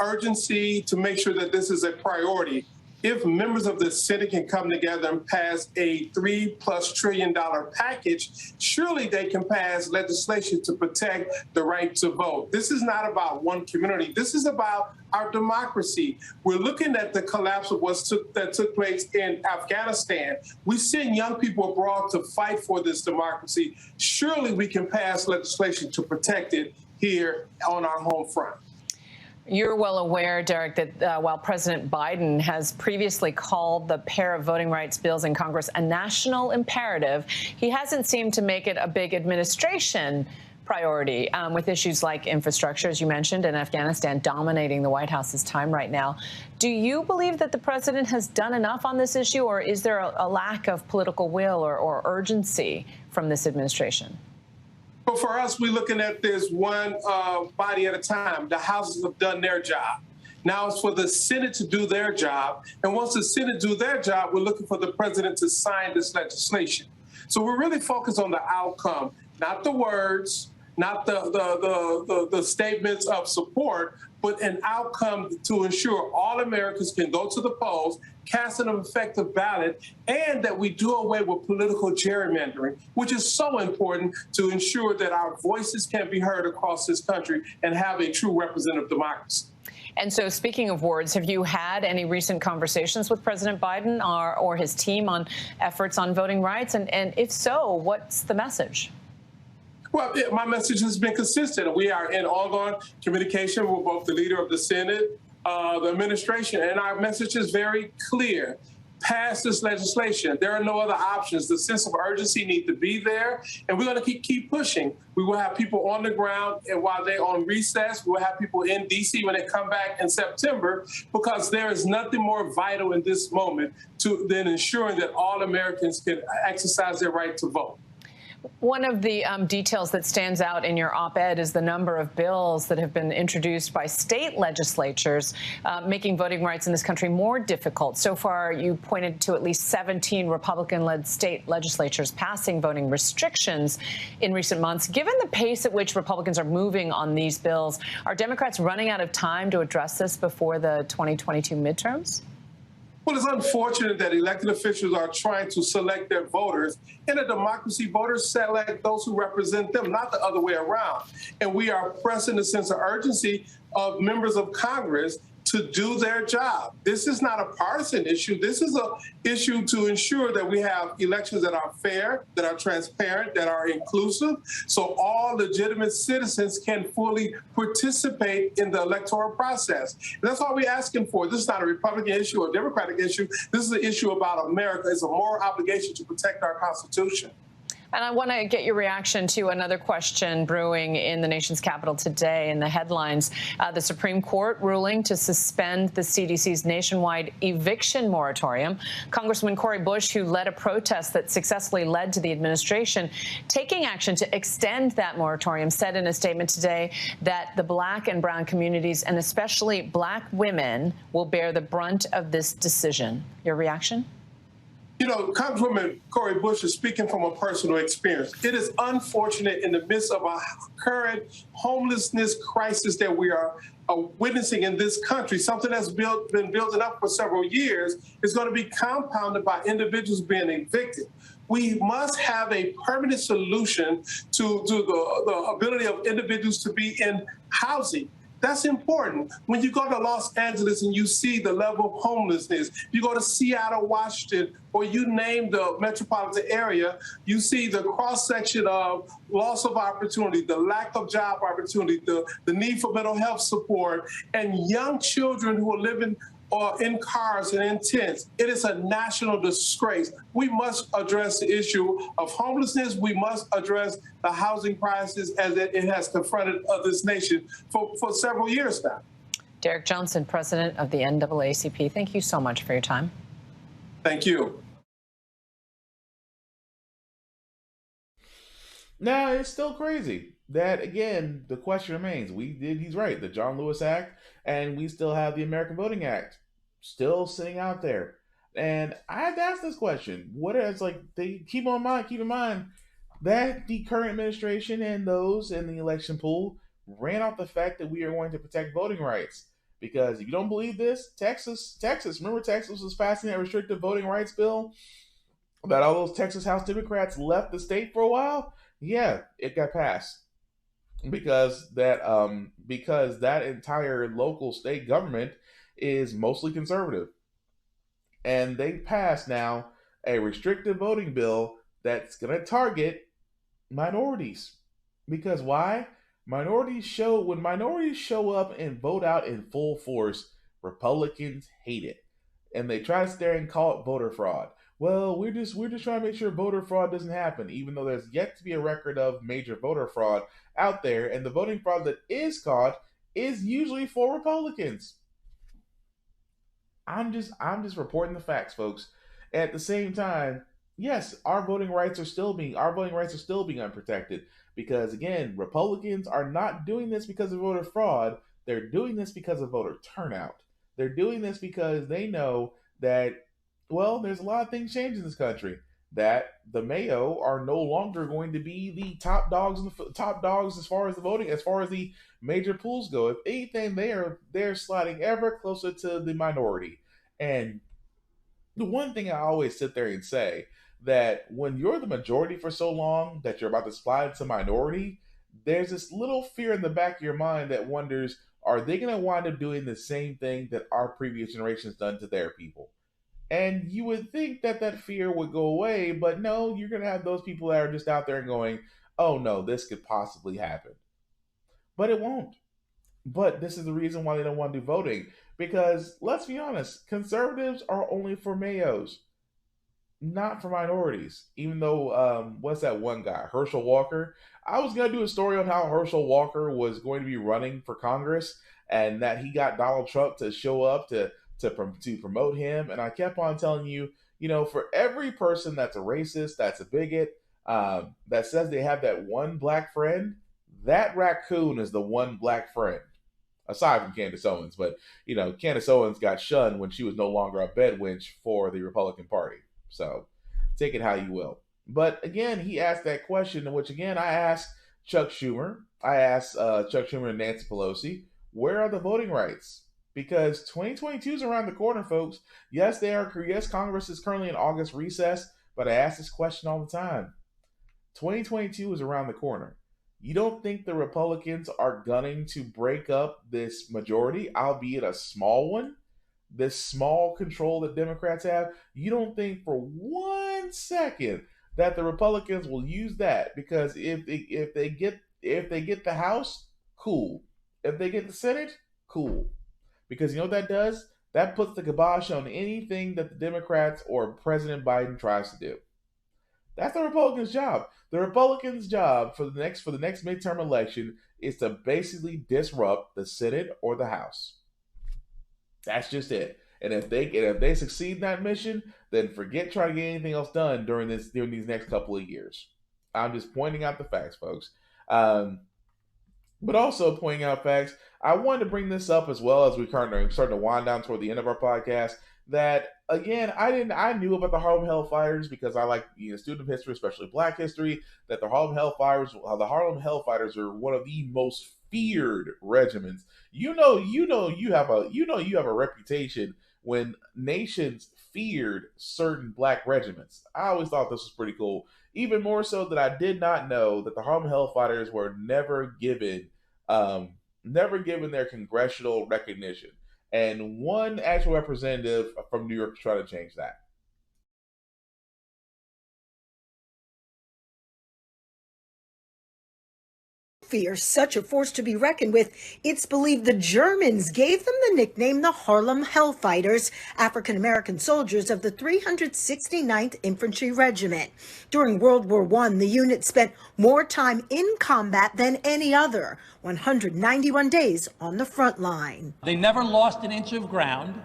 urgency to make sure that this is a priority. If members of the Senate can come together and pass a $3+ trillion package, surely they can pass legislation to protect the right to vote. This is not about one community. This is about our democracy. We're looking at the collapse of that took place in Afghanistan. We send young people abroad to fight for this democracy. Surely we can pass legislation to protect it here on our home front. You're well aware, Derek, that while President Biden has previously called the pair of voting rights bills in Congress a national imperative, he hasn't seemed to make it a big administration priority, with issues like infrastructure, as you mentioned, and Afghanistan dominating the White House's time right now. Do you believe that the president has done enough on this issue, or is there a lack of political will or urgency from this administration? But for us, we're looking at this one body at a time. The houses have done their job. Now it's for the Senate to do their job. And once the Senate do their job, we're looking for the president to sign this legislation. So we're really focused on the outcome, not the words, not the statements of support, but an outcome to ensure all Americans can go to the polls, cast an effective ballot, and that we do away with political gerrymandering, which is so important to ensure that our voices can be heard across this country and have a true representative democracy. And so, speaking of words, have you had any recent conversations with President Biden or his team on efforts on voting rights? And if so, what's the message? Well, my message has been consistent. We are in ongoing communication with both the leader of the Senate, the administration, and our message is very clear. Pass this legislation. There are no other options. The sense of urgency needs to be there, and we're going to keep pushing. We will have people on the ground, and while they're on recess, we will have people in D.C. when they come back in September, because there is nothing more vital in this moment than ensuring that all Americans can exercise their right to vote. One of the details that stands out in your op-ed is the number of bills that have been introduced by state legislatures, making voting rights in this country more difficult. So far, you pointed to at least 17 Republican-led state legislatures passing voting restrictions in recent months. Given the pace at which Republicans are moving on these bills, are Democrats running out of time to address this before the 2022 midterms? Well, it's unfortunate that elected officials are trying to select their voters. In a democracy, voters select those who represent them, not the other way around. And we are pressing the sense of urgency of members of Congress to do their job. This is not a partisan issue. This is an issue to ensure that we have elections that are fair, that are transparent, that are inclusive, so all legitimate citizens can fully participate in the electoral process. And that's all we're asking for. This is not a Republican issue or a Democratic issue. This is an issue about America. It's a moral obligation to protect our Constitution. And I want to get your reaction to another question brewing in the nation's capital today in the headlines. The Supreme Court ruling to suspend the CDC's nationwide eviction moratorium. Congressman Cori Bush, who led a protest that successfully led to the administration taking action to extend that moratorium, said in a statement today that the Black and brown communities, and especially Black women, will bear the brunt of this decision. Your reaction? You know, Congresswoman Cori Bush is speaking from a personal experience. It is unfortunate in the midst of a current homelessness crisis that we are witnessing in this country, something that's been building up for several years, is going to be compounded by individuals being evicted. We must have a permanent solution to the ability of individuals to be in housing. That's important. When you go to Los Angeles and you see the level of homelessness, you go to Seattle, Washington, or you name the metropolitan area, you see the cross-section of loss of opportunity, the lack of job opportunity, the need for mental health support, and young children who are living or in cars and in tents. It is a national disgrace. We must address the issue of homelessness. We must address the housing crisis as it has confronted this nation for several years now. Derek Johnson, president of the NAACP, thank you so much for your time. Thank you. Now, it's still crazy that, again, the question remains. He's right, the John Lewis Act, and we still have the American Voting Act still sitting out there. And I have to ask this question. What is, they keep in mind that the current administration and those in the election pool ran off the fact that we are going to protect voting rights. Because if you don't believe this, Texas, remember Texas was passing that restrictive voting rights bill that all those Texas House Democrats left the state for a while? Yeah, it got passed. Because that entire local state government is mostly conservative. And they passed now a restrictive voting bill that's going to target minorities. Because why? When minorities show up and vote out in full force, Republicans hate it. And they try to stare and call it voter fraud. Well, we're just trying to make sure voter fraud doesn't happen, even though there's yet to be a record of major voter fraud out there, and the voting fraud that is caught is usually for Republicans. I'm just reporting the facts, folks. At the same time, yes, our voting rights are still being unprotected because, again, Republicans are not doing this because of voter fraud. They're doing this because of voter turnout. They're doing this because they know that, well, there's a lot of things changing in this country. That the Mayo are no longer going to be the top dogs as far as the voting, as far as the major pools go. If anything, they're sliding ever closer to the minority. And the one thing I always sit there and say, that when you're the majority for so long that you're about to slide to minority, there's this little fear in the back of your mind that wonders, are they going to wind up doing the same thing that our previous generations done to their people? And you would think that fear would go away, but no, you're going to have those people that are just out there and going, oh no, this could possibly happen. But it won't. But this is the reason why they don't want to do voting. Because, let's be honest, conservatives are only for Mayos, not for minorities. Even though, what's that one guy, Herschel Walker? I was going to do a story on how Herschel Walker was going to be running for Congress and that he got Donald Trump to show up to promote him. And I kept on telling you, for every person that's a racist, that's a bigot, that says they have that one black friend, that raccoon is the one black friend. Aside from Candace Owens. But, Candace Owens got shunned when she was no longer a bedwench for the Republican Party. So take it how you will. But again, he asked that question, which again, I asked Chuck Schumer. I asked Chuck Schumer and Nancy Pelosi, where are the voting rights? Because 2022 is around the corner, folks. Yes, Congress is currently in August recess, but I ask this question all the time. 2022 is around the corner. You don't think the Republicans are gunning to break up this majority, albeit a small one? This small control that Democrats have? You don't think for 1 second that the Republicans will use that? Because if they get the House, cool. If they get the Senate, cool. Because you know what that does? That puts the kibosh on anything that the Democrats or President Biden tries to do. That's the Republicans' job. The Republicans' job for the next midterm election is to basically disrupt the Senate or the House. That's just it. And if they succeed in that mission, then forget trying to get anything else done during these next couple of years. I'm just pointing out the facts, folks. But also pointing out facts, I wanted to bring this up as well as we starting to wind down toward the end of our podcast. That again, I knew about the Harlem Hellfighters because I like student of history, especially Black history. That the Harlem Hellfighters are one of the most feared regiments. You have a reputation when nations feared certain Black regiments. I always thought this was pretty cool. Even more so that I did not know that the Harlem Hellfighters were never given their congressional recognition. And one actual representative from New York tried to change that. fear such a force to be reckoned with, it's believed the Germans gave them the nickname the Harlem Hellfighters, African-American soldiers of the 369th Infantry Regiment. During World War I, the unit spent more time in combat than any other, 191 days on the front line. They never lost an inch of ground.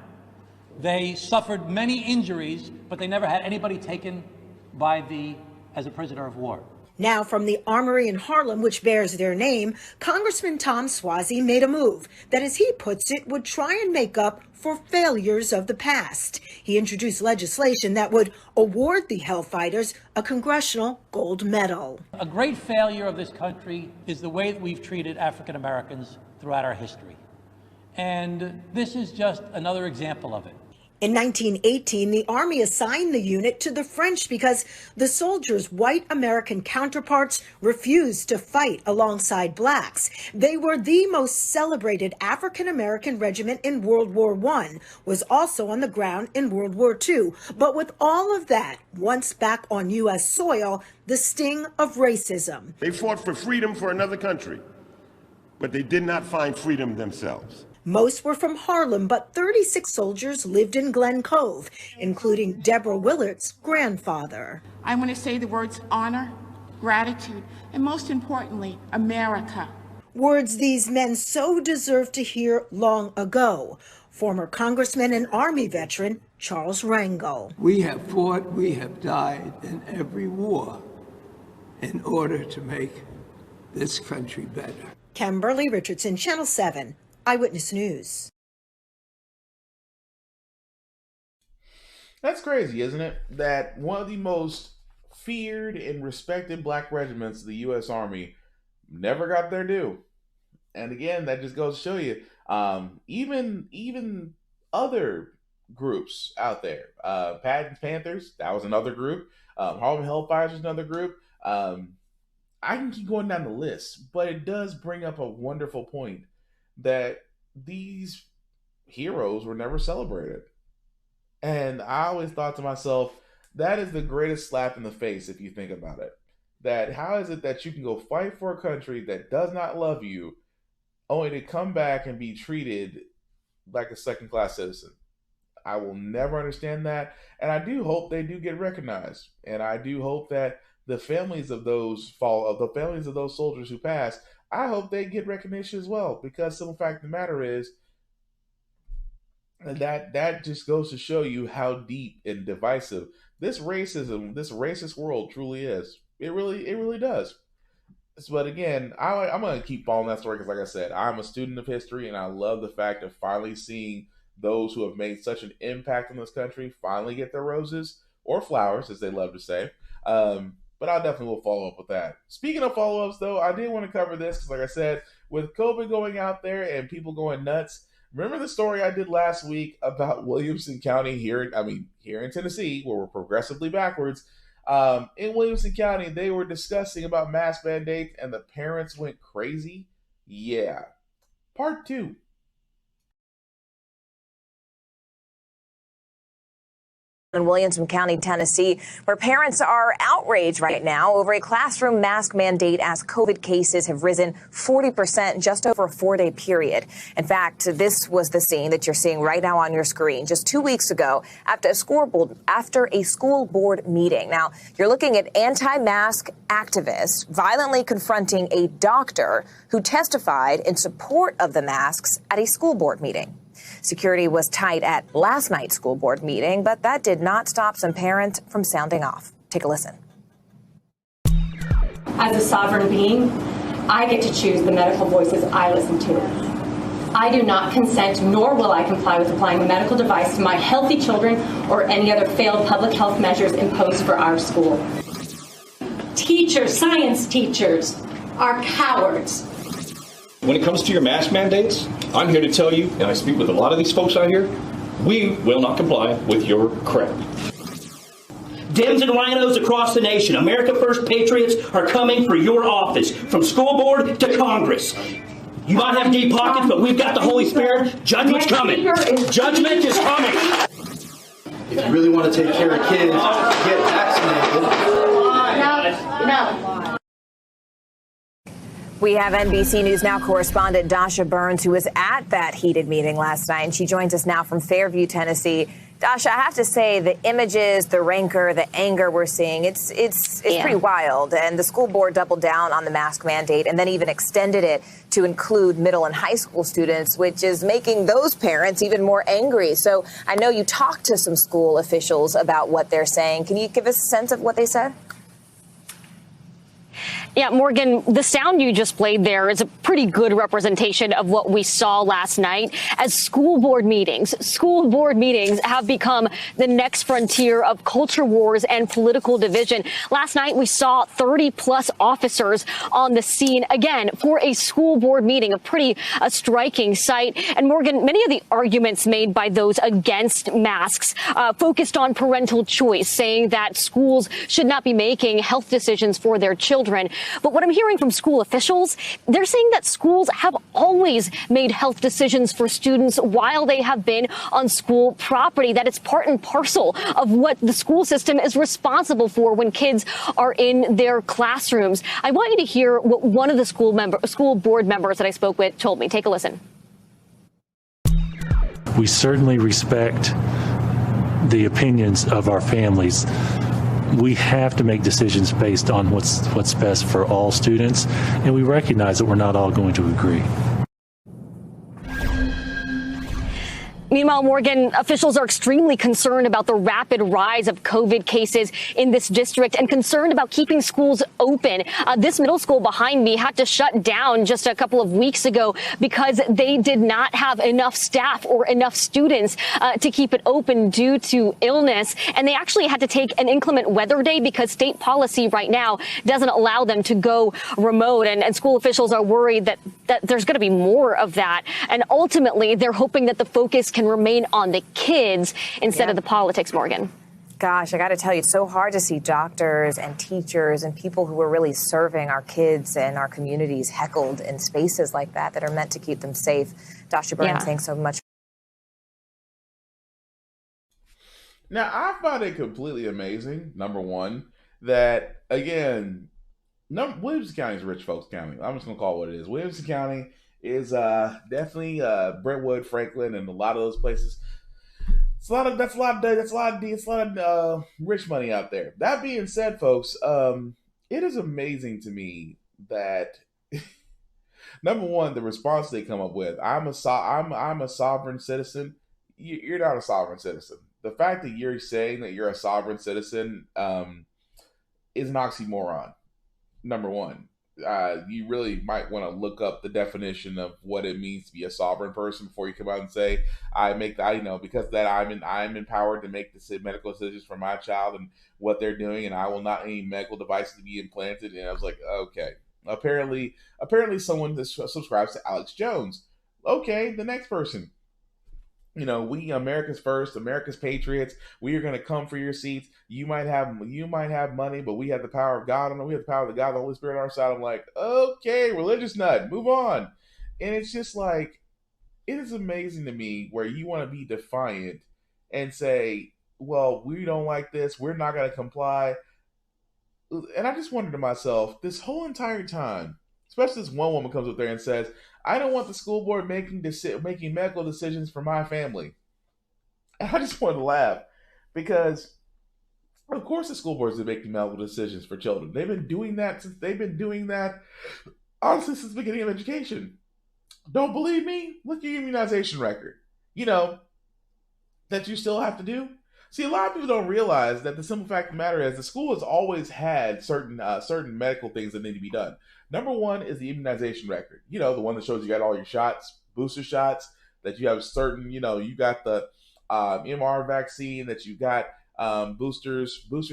They suffered many injuries, but they never had anybody taken as a prisoner of war. Now from the armory in Harlem, which bears their name, Congressman Tom Suozzi made a move that, as he puts it, would try and make up for failures of the past. He introduced legislation that would award the Hellfighters a Congressional Gold Medal. A great failure of this country is the way that we've treated African Americans throughout our history. And this is just another example of it. In 1918, the Army assigned the unit to the French because the soldiers' white American counterparts refused to fight alongside blacks. They were the most celebrated African American regiment in World War I, was also on the ground in World War II. But with all of that, once back on U.S. soil, the sting of racism. They fought for freedom for another country, but they did not find freedom themselves. Most were from Harlem, but 36 soldiers lived in Glen Cove, including Deborah Willard's grandfather. I want to say the words honor, gratitude, and most importantly, America. Words these men so deserved to hear long ago. Former Congressman and Army veteran Charles Rangel. We have fought, we have died in every war in order to make this country better. Kimberly Richardson, Channel 7. Eyewitness News. That's crazy, isn't it? That one of the most feared and respected black regiments of the U.S. Army never got their due. And again, that just goes to show you, even other groups out there, Panthers, that was another group. Harlem Hellfighters was another group. I can keep going down the list, but it does bring up a wonderful point that these heroes were never celebrated. And I always thought to myself, that is the greatest slap in the face if you think about it. That how is it that you can go fight for a country that does not love you, only to come back and be treated like a second-class citizen? I will never understand that, and I do hope they do get recognized. And I do hope that the families of those soldiers who passed, I hope they get recognition as well, because the simple fact of the matter is that just goes to show you how deep and divisive this racist world truly is. It really does. But again, I'm going to keep following that story because, like I said, I'm a student of history, and I love the fact of finally seeing those who have made such an impact on this country finally get their roses, or flowers, as they love to say. But I definitely will follow up with that. Speaking of follow-ups, though, I did want to cover this because, like I said, with COVID going out there and people going nuts, remember the story I did last week about Williamson County here in Tennessee, where we're progressively backwards. In Williamson County, they were discussing about mask mandates, and the parents went crazy. Yeah. Part 2. In Williamson County, Tennessee, where parents are outraged right now over a classroom mask mandate as COVID cases have risen 40% in just over a 4-day period. In fact, this was the scene that you're seeing right now on your screen just 2 weeks ago after a school board meeting. Now, you're looking at anti-mask activists violently confronting a doctor who testified in support of the masks at a school board meeting. Security was tight at last night's school board meeting, but that did not stop some parents from sounding off. Take a listen. As a sovereign being, I get to choose the medical voices I listen to. I do not consent, nor will I comply with applying a medical device to my healthy children or any other failed public health measures imposed for our school. Teachers, science teachers, are cowards. When it comes to your mask mandates, I'm here to tell you, and I speak with a lot of these folks out here, we will not comply with your crap. Dems and rhinos across the nation, America First patriots are coming for your office, from school board to Congress. You might have deep pockets, but we've got the Holy Spirit. Judgment's coming. Judgment is coming. If you really want to take care of kids, get vaccinated. No. We have NBC News Now correspondent Dasha Burns, who was at that heated meeting last night, and she joins us now from Fairview, Tennessee. Dasha, I have to say, the images, the rancor, the anger we're seeing, it's pretty wild. And the school board doubled down on the mask mandate and then even extended it to include middle and high school students, which is making those parents even more angry. So I know you talked to some school officials about what they're saying. Can you give us a sense of what they said? Yeah, Morgan, the sound you just played there is a pretty good representation of what we saw last night as school board meetings have become the next frontier of culture wars and political division. Last night, we saw 30 plus officers on the scene, again, for a school board meeting, a striking sight. And Morgan, many of the arguments made by those against masks focused on parental choice, saying that schools should not be making health decisions for their children. But what I'm hearing from school officials, they're saying that schools have always made health decisions for students while they have been on school property, that it's part and parcel of what the school system is responsible for when kids are in their classrooms. I want you to hear what one of the school board members that I spoke with told me. Take a listen. We certainly respect the opinions of our families. We have to make decisions based on what's best for all students, and we recognize that we're not all going to agree. Meanwhile, Morgan, officials are extremely concerned about the rapid rise of COVID cases in this district and concerned about keeping schools open. This middle school behind me had to shut down just a couple of weeks ago because they did not have enough staff or enough students to keep it open due to illness. And they actually had to take an inclement weather day because state policy right now doesn't allow them to go remote. And school officials are worried that there's going to be more of that. And ultimately, they're hoping that the focus can remain on the kids instead of the politics, Morgan. Gosh, I got to tell you, it's so hard to see doctors and teachers and people who are really serving our kids and our communities heckled in spaces like that are meant to keep them safe. Dasha Burns, thanks so much. Now, I found it completely amazing, number one, that, again, Williamson County is a rich folks county. I'm just going to call it what it is. Williamson County is definitely Brentwood, Franklin, and a lot of those places. It's a lot of rich money out there. That being said, folks, it is amazing to me that number one, the response they come up with. I'm a sovereign citizen. You're not a sovereign citizen. The fact that you're saying that you're a sovereign citizen is an oxymoron. Number one. You really might want to look up the definition of what it means to be a sovereign person before you come out and say, because of that I'm empowered to make medical decisions for my child and what they're doing, and I will not any medical devices to be implanted. And I was like, okay. Apparently someone that subscribes to Alex Jones. Okay, the next person. We America's first, America's patriots. We are going to come for your seats. You might have money, but we have the power of God. We have the power of God, the Holy Spirit on our side. I'm like, okay, religious nut, move on. And it's just like, it is amazing to me where you want to be defiant and say, well, we don't like this. We're not going to comply. And I just wondered to myself, this whole entire time, especially this one woman comes up there and says, I don't want the school board making medical decisions for my family. And I just wanted to laugh because, of course, the school boards are making medical decisions for children. They've been doing that honestly since the beginning of education. Don't believe me? Look at your immunization record. That you still have to do. See, a lot of people don't realize that the simple fact of the matter is the school has always had certain medical things that need to be done. Number one is the immunization record. The one that shows you got all your shots, booster shots, that you have certain, you got the MR vaccine, that you got booster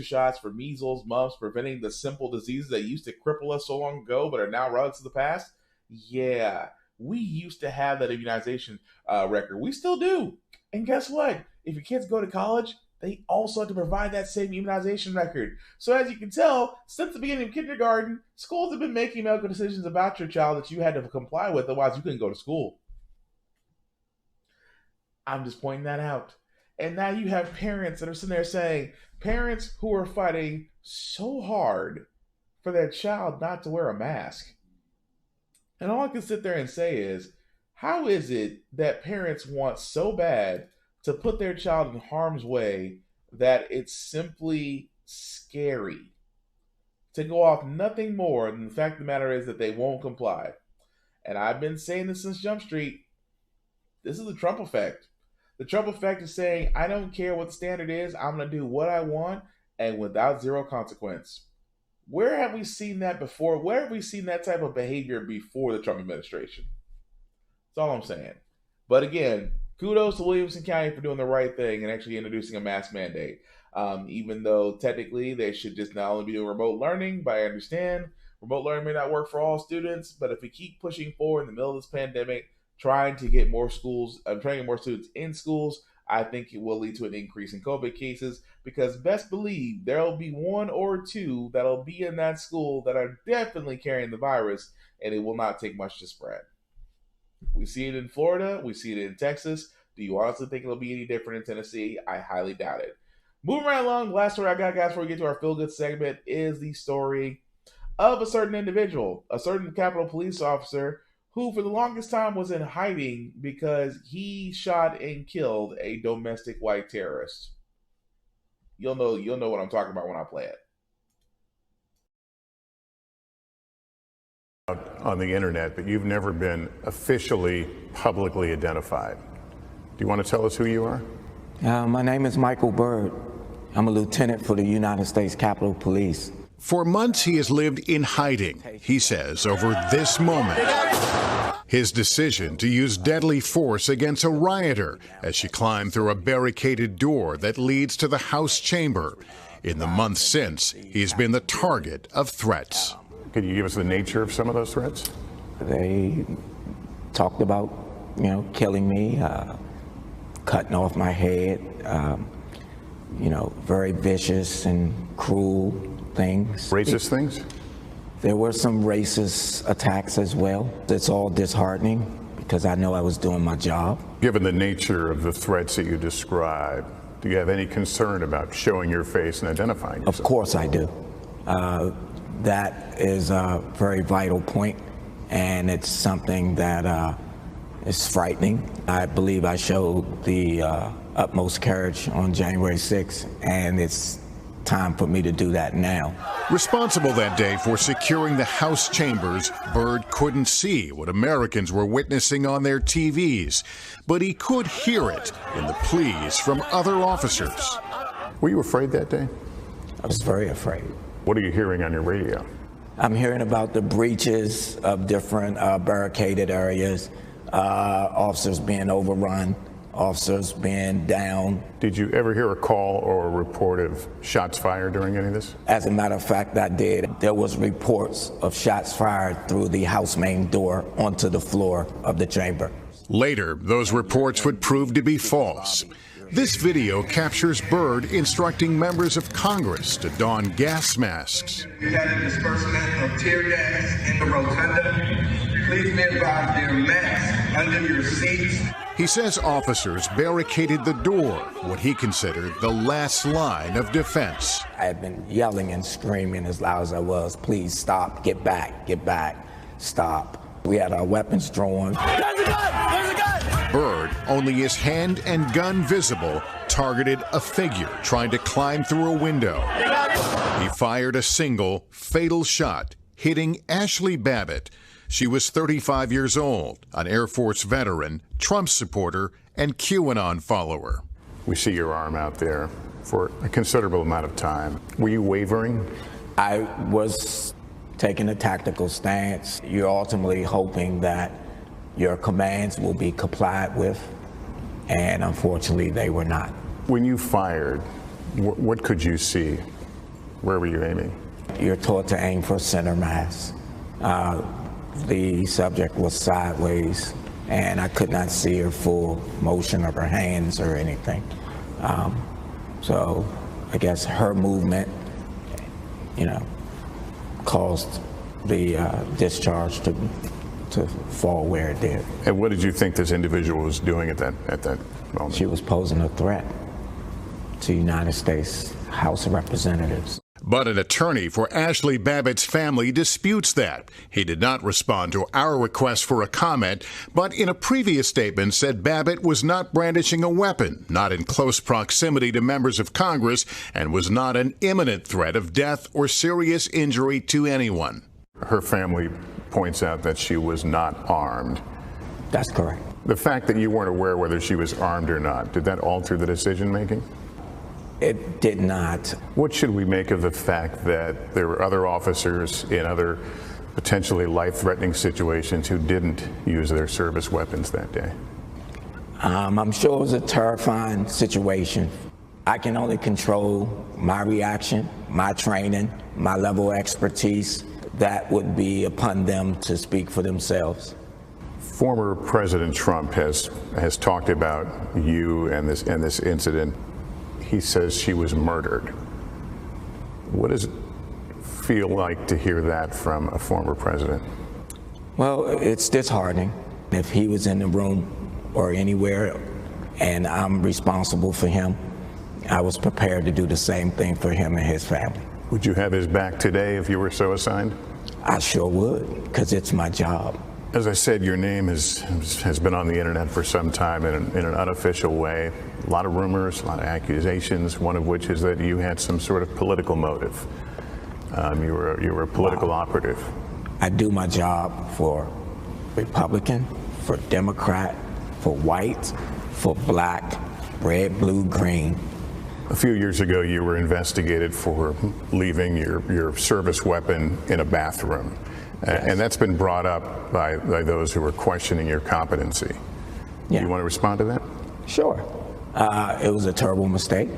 shots for measles, mumps, preventing the simple diseases that used to cripple us so long ago but are now relics of the past. Yeah, we used to have that immunization record. We still do. And guess what? If your kids go to college, they also have to provide that same immunization record. So as you can tell, since the beginning of kindergarten, schools have been making medical decisions about your child that you had to comply with, otherwise you couldn't go to school. I'm just pointing that out. And now you have parents that are sitting there saying, parents who are fighting so hard for their child not to wear a mask. And all I can sit there and say is, how is it that parents want so bad to put their child in harm's way that it's simply scary? To go off nothing more than the fact of the matter is that they won't comply. And I've been saying this since Jump Street. This is the Trump effect. The Trump effect is saying, I don't care what the standard is. I'm going to do what I want and without zero consequence. Where have we seen that before? Where have we seen that type of behavior before the Trump administration? That's all I'm saying. But again, kudos to Williamson County for doing the right thing and actually introducing a mask mandate. Even though technically they should just not only be doing remote learning, but I understand remote learning may not work for all students. But if we keep pushing forward in the middle of this pandemic, trying to get more students in schools, I think it will lead to an increase in COVID cases, because best believe there'll be one or two that'll be in that school that are definitely carrying the virus, and it will not take much to spread. We see it in Florida. We see it in Texas. Do you honestly think it'll be any different in Tennessee? I highly doubt it. Moving right along, the last story I got, guys, before we get to our feel-good segment, is the story of a certain individual, a certain Capitol police officer who for the longest time was in hiding because he shot and killed a domestic white terrorist. You'll know what I'm talking about when I play it. On the internet, but you've never been officially publicly identified. Do you want to tell us who you are? My name is Michael Byrd. I'm a lieutenant for the United States Capitol Police. For months, he has lived in hiding, he says, over this moment. His decision to use deadly force against a rioter as she climbed through a barricaded door that leads to the House chamber. In the months since, he's been the target of threats. Could you give us the nature of some of those threats? They talked about, killing me, cutting off my head, very vicious and cruel things. Racist things? There were some racist attacks as well. It's all disheartening because I know I was doing my job. Given the nature of the threats that you described, do you have any concern about showing your face and identifying yourself? Of course I do. That is a very vital point, and it's something that is frightening. I believe I showed the utmost courage on January 6th, and it's time for me to do that now. Responsible that day for securing the House chambers, Byrd couldn't see what Americans were witnessing on their TVs, but he could hear it in the pleas from other officers. Were you afraid that day? I was very afraid. What are you hearing on your radio? I'm hearing about the breaches of different barricaded areas, officers being overrun, officers being down. Did you ever hear a call or a report of shots fired during any of this? As a matter of fact, I did. There was reports of shots fired through the House main door onto the floor of the chamber. Later, those reports would prove to be false. This video captures Byrd instructing members of Congress to don gas masks. We had a disbursement of tear gas in the rotunda. Please be advised there are masks under your seats. He says officers barricaded the door, what he considered the last line of defense. I had been yelling and screaming as loud as I was, please stop, get back, stop. We had our weapons drawn. There's a gun! There's a gun! Byrd, only his hand and gun visible, targeted a figure trying to climb through a window. He fired a single, fatal shot, hitting Ashley Babbitt. She was 35 years old, an Air Force veteran, Trump supporter, and QAnon follower. We see your arm out there for a considerable amount of time. Were you wavering? I was taking a tactical stance. You're ultimately hoping that your commands will be complied with, and unfortunately they were not. When you fired, what could you see? Where were you aiming? You're taught to aim for center mass. The subject was sideways, and I could not see her full motion of her hands or anything. So I guess her movement, caused the discharge to fall where it did. And what did you think this individual was doing at that moment? She was posing a threat to United States House of Representatives. But an attorney for Ashley Babbitt's family disputes that. He did not respond to our request for a comment, but in a previous statement said Babbitt was not brandishing a weapon, not in close proximity to members of Congress, and was not an imminent threat of death or serious injury to anyone. Her family points out that she was not armed. That's correct. The fact that you weren't aware whether she was armed or not, did that alter the decision making? It did not. What should we make of the fact that there were other officers in other potentially life-threatening situations who didn't use their service weapons that day? I'm sure it was a terrifying situation. I can only control my reaction, my training, my level of expertise. That would be upon them to speak for themselves. Former President Trump has talked about you and this incident. He says she was murdered. What does it feel like to hear that from a former president? Well, it's disheartening. If he was in the room or anywhere and I'm responsible for him, I was prepared to do the same thing for him and his family. Would you have his back today if you were so assigned? I sure would, because it's my job. As I said, your name has been on the internet for some time in an unofficial way. A lot of rumors, a lot of accusations, one of which is that you had some sort of political motive. You were a political operative. I do my job for Republican, for Democrat, for white, for black, red, blue, green. A few years ago, you were investigated for leaving your service weapon in a bathroom. Yes. And that's been brought up by those who are questioning your competency. Yeah. Do you want to respond to that? Sure. It was a terrible mistake.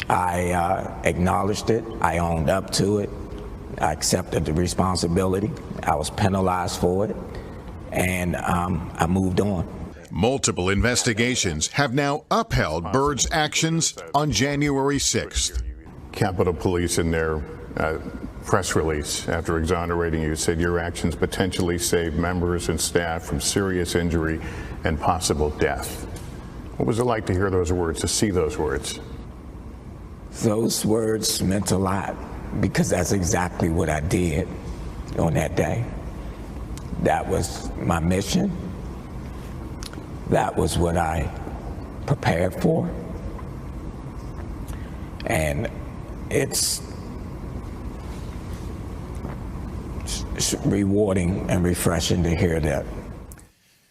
I acknowledged it. I owned up to it. I accepted the responsibility. I was penalized for it. And I moved on. Multiple investigations have now upheld Byrd's actions on January 6th. Capitol Police in their press release after exonerating you said your actions potentially saved members and staff from serious injury and possible death. What was it like to hear those words, to see those words? Those words meant a lot because that's exactly what I did on that day. That was my mission. That was what I prepared for. And it's rewarding and refreshing to hear that.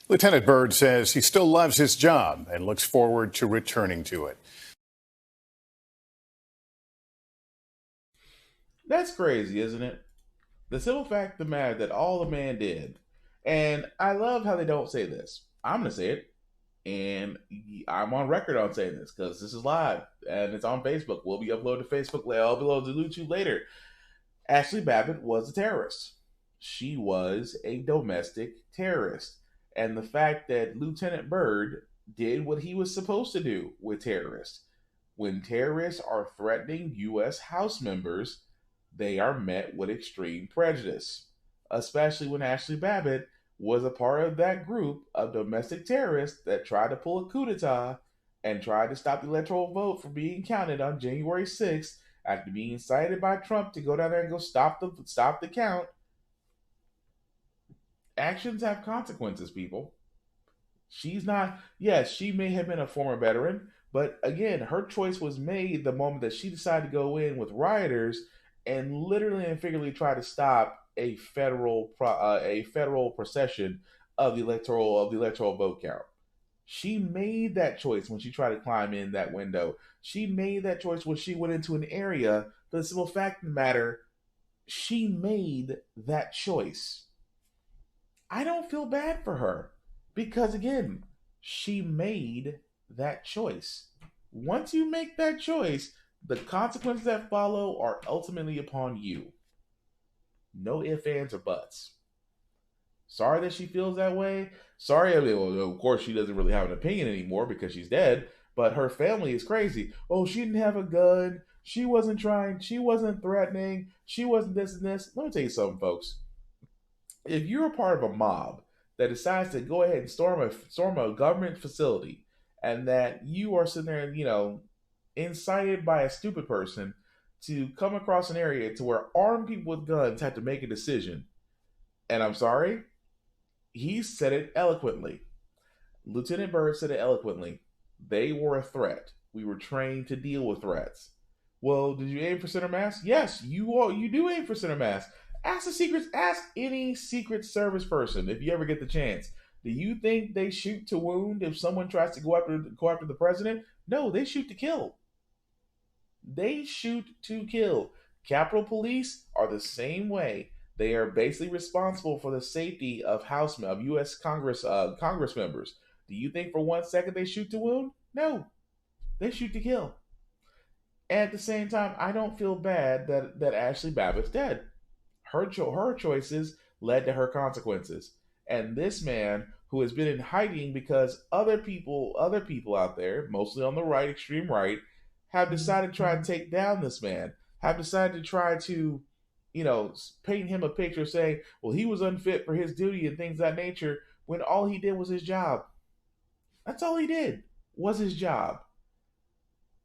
Lieutenant Byrd says he still loves his job and looks forward to returning to it. That's crazy, isn't it? The simple fact of the matter that all the man did, and I love how they don't say this. I'm going to say it, and I'm on record on saying this because this is live and it's on Facebook. We'll be uploaded to Facebook. I'll be uploaded to YouTube later. Ashley Babbitt was a terrorist. She was a domestic terrorist. And the fact that Lieutenant Byrd did what he was supposed to do with terrorists. When terrorists are threatening U.S. House members, they are met with extreme prejudice. Especially when Ashley Babbitt was a part of that group of domestic terrorists that tried to pull a coup d'etat and tried to stop the electoral vote from being counted on January 6th after being incited by Trump to go down there and go stop the count. Actions have consequences, people. She's not, yes, she may have been a former veteran, but again, her choice was made the moment that she decided to go in with rioters and literally and figuratively try to stop a federal procession of the electoral vote count. She made that choice when she tried to climb in that window. She made that choice when she went into an area. But the simple fact of the matter, she made that choice. I don't feel bad for her because, again, she made that choice. Once you make that choice, the consequences that follow are ultimately upon you. No ifs, ands, or buts. Sorry that she feels that way. Sorry, I mean, well, of course, she doesn't really have an opinion anymore because she's dead, but her family is crazy. Oh, she didn't have a gun. She wasn't trying. She wasn't threatening. She wasn't this and this. Let me tell you something, folks. If you're a part of a mob that decides to go ahead and storm a government facility, and that you are sitting there, incited by a stupid person to come across an area to where armed people with guns had to make a decision. And I'm sorry, he said it eloquently. Lieutenant Byrd said it eloquently. They were a threat. We were trained to deal with threats. Well, did you aim for center mass? Yes, you do aim for center mass. Ask any Secret Service person if you ever get the chance. Do you think they shoot to wound if someone tries to go after the president? No, they shoot to kill. They shoot to kill. Capitol Police are the same way. They are basically responsible for the safety of U.S. Congress members. Do you think for 1 second they shoot to wound? No, they shoot to kill. And at the same time, I don't feel bad that Ashley Babbitt's dead. Her choices led to her consequences. And this man, who has been in hiding because other people out there, mostly on the right, extreme right, have decided to try and take down this man, have decided to try to, paint him a picture saying, well, he was unfit for his duty and things of that nature, when all he did was his job. That's all he did, was his job.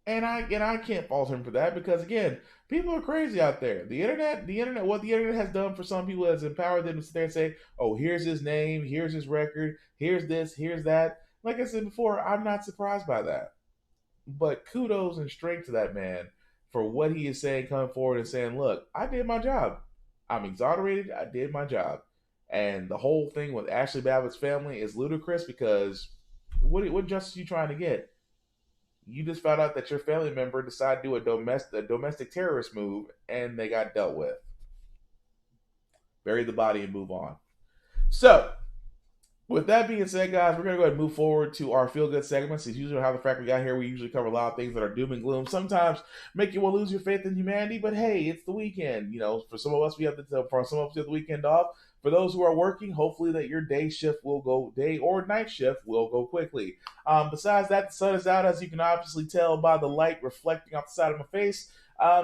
And I can't fault him for that, because again, people are crazy out there. The internet, what the internet has done for some people has empowered them to sit there and say, oh, here's his name, here's his record, here's this, here's that. Like I said before, I'm not surprised by that. But kudos and strength to that man for what he is saying, coming forward and saying, look, I did my job. I'm exonerated, I did my job. And the whole thing with Ashley Babbitt's family is ludicrous, because what justice are you trying to get? You just found out that your family member decided to do a domestic terrorist move, and they got dealt with. Bury the body and move on. So, with that being said, guys, we're going to go ahead and move forward to our feel-good segments. It's usually how the Frack we got here. We usually cover a lot of things that are doom and gloom. Sometimes make you want to lose your faith in humanity, but hey, it's the weekend. For some of us, we have the weekend off. For those who are working, hopefully that your day or night shift will go quickly. Besides that, the sun is out, as you can obviously tell by the light reflecting off the side of my face.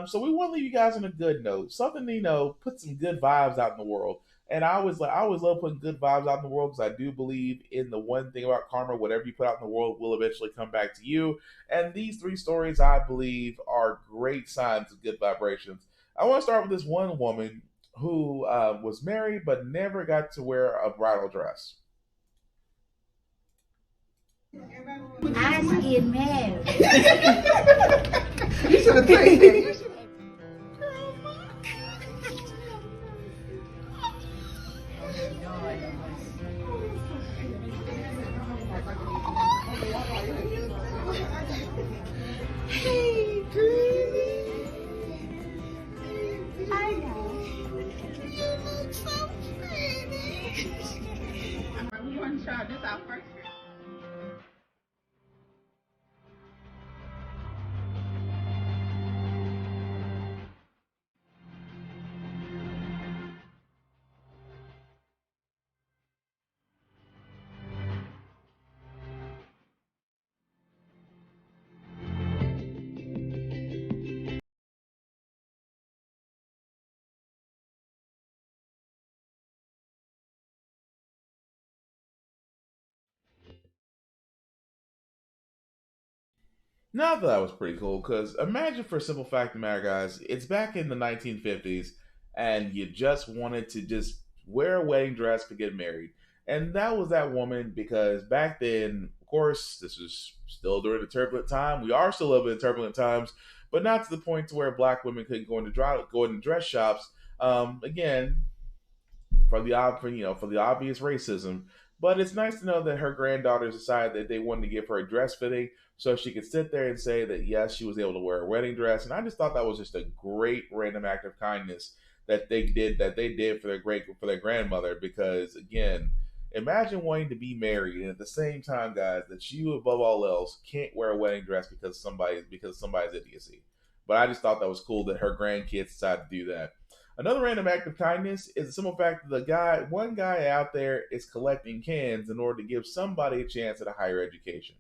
So we want to leave you guys on a good note. Something to, put some good vibes out in the world. And I always love putting good vibes out in the world, because I do believe in the one thing about karma: whatever you put out in the world will eventually come back to you. And these 3 stories, I believe, are great signs of good vibrations. I want to start with this one woman who was married but never got to wear a bridal dress. Ask in man. You should have taken it. Hey, girlie. I know. You look so pretty. We want to try this out first. Now that was pretty cool, because imagine, for a simple fact of the matter, guys, it's back in the 1950s, and you just wanted to just wear a wedding dress to get married. And that was that woman, because back then, of course, this was still during the turbulent time. We are still living in turbulent times, but not to the point to where black women couldn't go into dress shops. Again, for the obvious racism. But it's nice to know that her granddaughters decided that they wanted to give her a dress fitting, so she could sit there and say that yes, she was able to wear a wedding dress. And I just thought that was just a great random act of kindness that they did for their grandmother. Because again, imagine wanting to be married, and at the same time, guys, that you above all else can't wear a wedding dress because of somebody's idiocy. But I just thought that was cool that her grandkids decided to do that. Another random act of kindness is the simple fact that one guy out there is collecting cans in order to give somebody a chance at a higher education.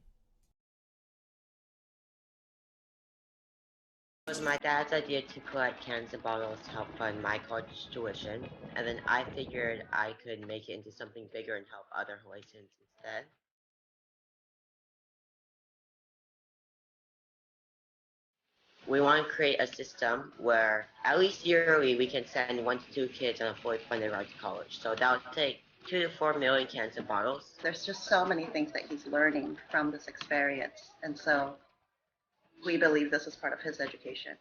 It was my dad's idea to collect cans and bottles to help fund my college tuition, and then I figured I could make it into something bigger and help other Hawaiians instead. We want to create a system where at least yearly we can send 1 to 2 kids on a fully funded route to college. So that would take 2 to 4 million cans and bottles. There's just so many things that he's learning from this experience. And so we believe this is part of his education.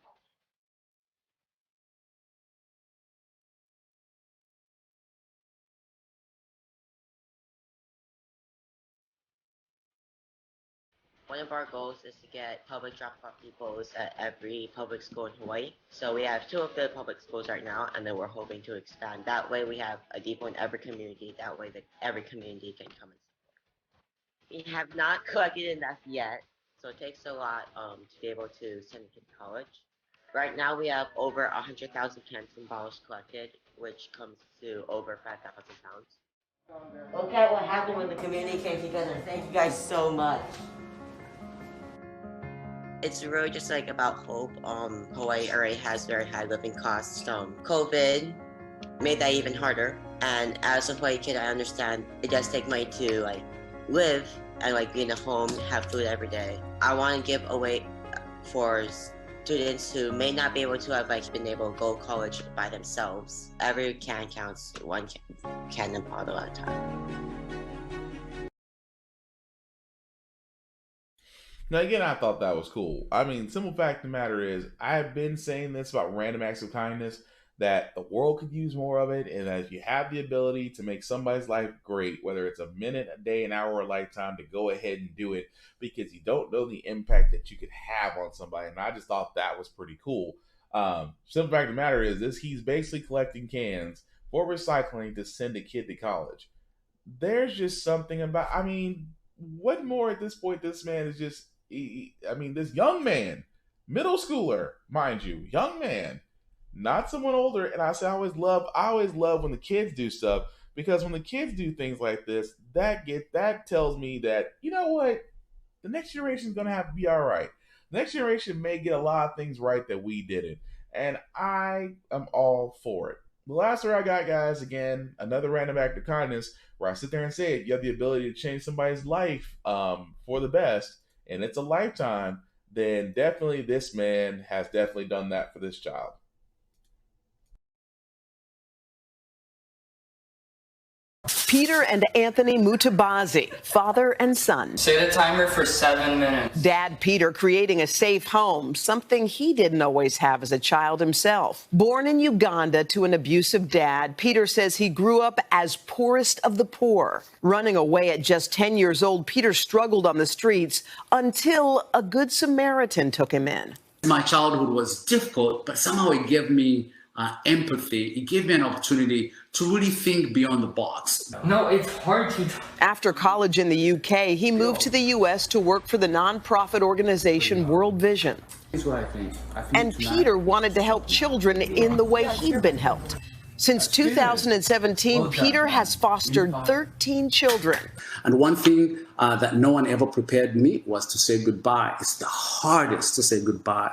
One of our goals is to get public drop-off depots at every public school in Hawaii. So we have 2 of the public schools right now, and then we're hoping to expand. That way we have a depot in every community. That way every community can come and support. We have not collected enough yet, so it takes a lot to be able to send a kid to college. Right now we have over 100,000 cans and bottles collected, which comes to over 5,000 pounds. Look at what happened when the community came together. Thank you guys so much. It's really just like about hope. Hawaii already has very high living costs. COVID made that even harder. And as a Hawaii kid, I understand it does take money to like live and like be in a home, have food every day. I want to give away for students who may not be able to have like been able to go to college by themselves. Every can counts, 1 can and bottle at a time. Now, again, I thought that was cool. I mean, simple fact of the matter is, I've been saying this about random acts of kindness, that the world could use more of it, and that if you have the ability to make somebody's life great, whether it's a minute, a day, an hour, or a lifetime, to go ahead and do it, because you don't know the impact that you could have on somebody. And I just thought that was pretty cool. Simple fact of the matter is, he's basically collecting cans for recycling to send a kid to college. There's just something about, I mean, what more at this point? This man is just, this young man, middle schooler, mind you, young man, not someone older. And I always love when the kids do stuff, because when the kids do things like this, that tells me that, you know what, the next generation is going to have to be all right. The next generation may get a lot of things right that we didn't. And I am all for it. The last story I got, guys, again, another random act of kindness where I sit there and say it. You have the ability to change somebody's life for the best, and it's a lifetime, then definitely this man has definitely done that for this child. Peter and Anthony Mutabazi, father and son. Set a timer for 7 minutes. Dad Peter creating a safe home, something he didn't always have as a child himself. Born in Uganda to an abusive dad, Peter says he grew up as poorest of the poor. Running away at just 10 years old, Peter struggled on the streets until a Good Samaritan took him in. My childhood was difficult, but somehow it gave me empathy. It gave me an opportunity to really think beyond the box. No, it's hard to. After college in the UK, he moved to the US to work for the nonprofit organization World Vision. Here's what I think. And Peter wanted to help children in the way he'd been helped. Since 2017, Peter has fostered 13 children. And one thing that no one ever prepared me was to say goodbye. It's the hardest to say goodbye.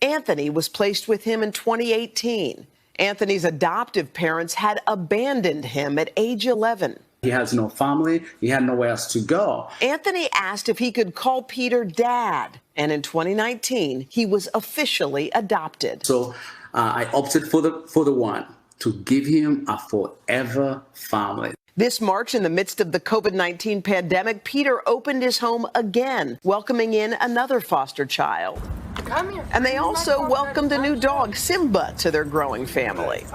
Anthony was placed with him in 2018. Anthony's adoptive parents had abandoned him at age 11. He has no family. He had nowhere else to go. Anthony asked if he could call Peter Dad. And in 2019, he was officially adopted. So I opted for the one, to give him a forever family. This March, in the midst of the COVID-19 pandemic, Peter opened his home again, welcoming in another foster child. Come here. And they also welcomed a new dog, Simba, to their growing family.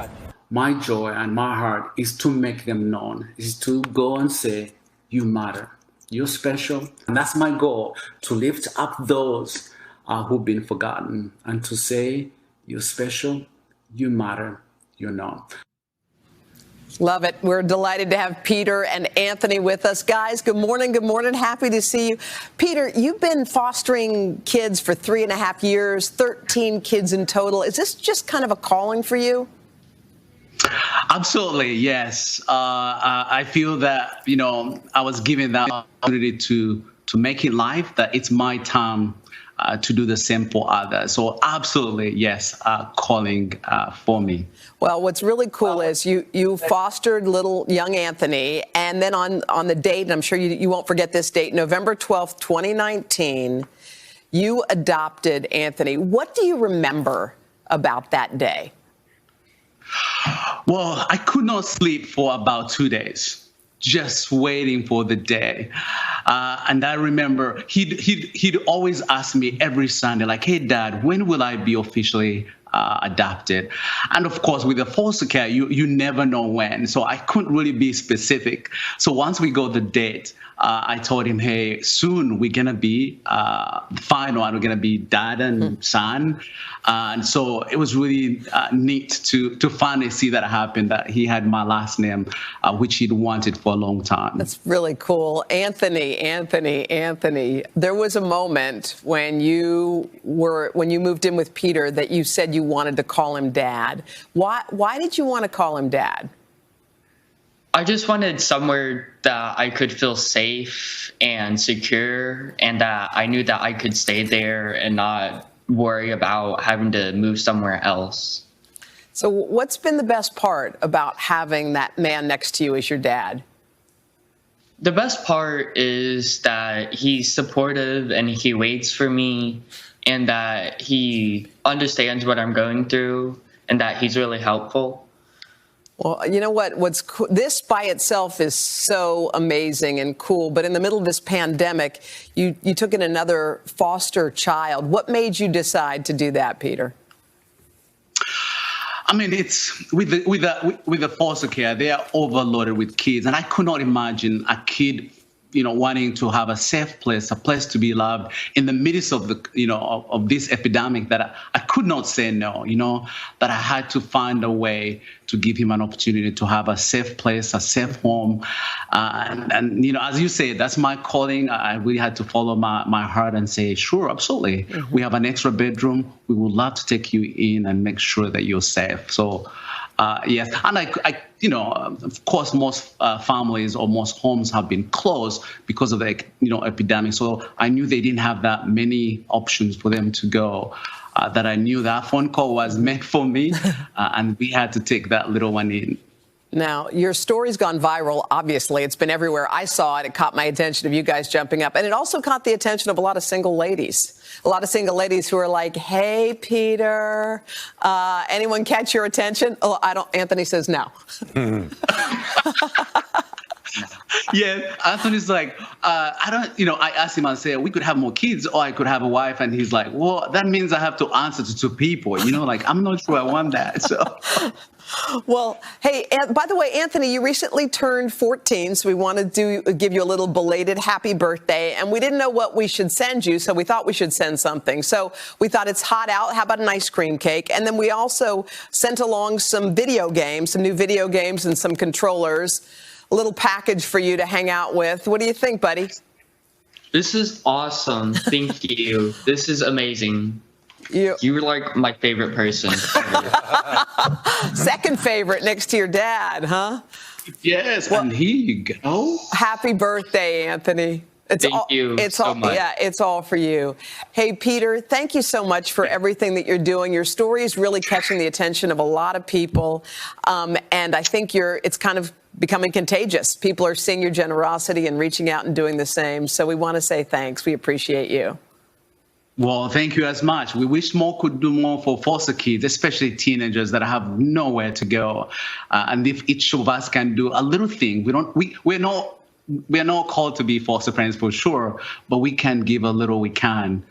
My joy and my heart is to make them known, is to go and say, you matter, you're special. And that's my goal, to lift up those who've been forgotten and to say, you're special, you matter, you're known. Love it. We're delighted to have Peter and Anthony with us. Guys, good morning. Good morning. Happy to see you. Peter, you've been fostering kids for 3.5 years, 13 kids in total. Is this just kind of a calling for you? Absolutely, yes. I feel that, I was given that opportunity to make it life, that it's my time to do the same for others. So absolutely, yes, calling for me. Well, what's really cool is you fostered little young Anthony, and then on the date, and I'm sure you won't forget this date, November 12th, 2019, you adopted Anthony. What do you remember about that day? Well, I could not sleep for about 2 days, just waiting for the day. And I remember he'd always ask me every Sunday, like, "Hey, Dad, when will I be officially adopted?" And of course, with the foster care, you never know when. So I couldn't really be specific. So once we got the date, I told him, "Hey, soon we're gonna be final, and we're gonna be dad and son." And so it was really neat to finally see that happen. That he had my last name, which he'd wanted for a long time. That's really cool, Anthony. There was a moment when you moved in with Peter that you said you wanted to call him Dad. Why did you want to call him Dad? I just wanted somewhere that I could feel safe and secure, and that I knew that I could stay there and not worry about having to move somewhere else. So what's been the best part about having that man next to you as your dad? The best part is that he's supportive and he waits for me, and that he understands what I'm going through, and that he's really helpful. Well, you know what? This by itself is so amazing and cool. But in the middle of this pandemic, you took in another foster child. What made you decide to do that, Peter? I mean, it's with the foster care, they are overloaded with kids, and I could not imagine a kid, wanting to have a safe place, a place to be loved in the midst of of this epidemic. That I could not say no. That I had to find a way to give him an opportunity to have a safe place, a safe home, and as you say, that's my calling. I really had to follow my heart and say, sure, absolutely. Mm-hmm. We have an extra bedroom. We would love to take you in and make sure that you're safe. So. Yes, and I, of course, most families or most homes have been closed because of the, epidemic. So I knew they didn't have that many options for them to go. That I knew that phone call was meant for me, and we had to take that little one in. Now, your story's gone viral, obviously. It's been everywhere. I saw it. It caught my attention of you guys jumping up. And it also caught the attention of a lot of single ladies. A lot of single ladies who are like, "Hey, Peter, anyone catch your attention?" Oh, I don't. Anthony says no. Yeah, Anthony's like, I don't, I asked him, I said, we could have more kids or I could have a wife. And he's like, well, that means I have to answer to two people, like, I'm not sure I want that. So. Well, hey, by the way, Anthony, you recently turned 14, so we wanted to give you a little belated happy birthday, and we didn't know what we should send you, so we thought we should send something. So we thought it's hot out. How about an ice cream cake? And then we also sent along some video games, some new video games and some controllers, a little package for you to hang out with. What do you think, buddy? This is awesome. Thank you. This is amazing. You were like my favorite person. Second favorite next to your dad, huh? Yes, well, and here you go. Happy birthday, Anthony. Thank you so much. Yeah, it's all for you. Hey, Peter, thank you so much for everything that you're doing. Your story is really catching the attention of a lot of people, and I think it's kind of becoming contagious. People are seeing your generosity and reaching out and doing the same. So we want to say thanks. We appreciate you. Well, thank you as much. We wish more could do more for foster kids, especially teenagers that have nowhere to go. And if each of us can do a little thing, we're not called to be foster parents for sure, but we can give a little we can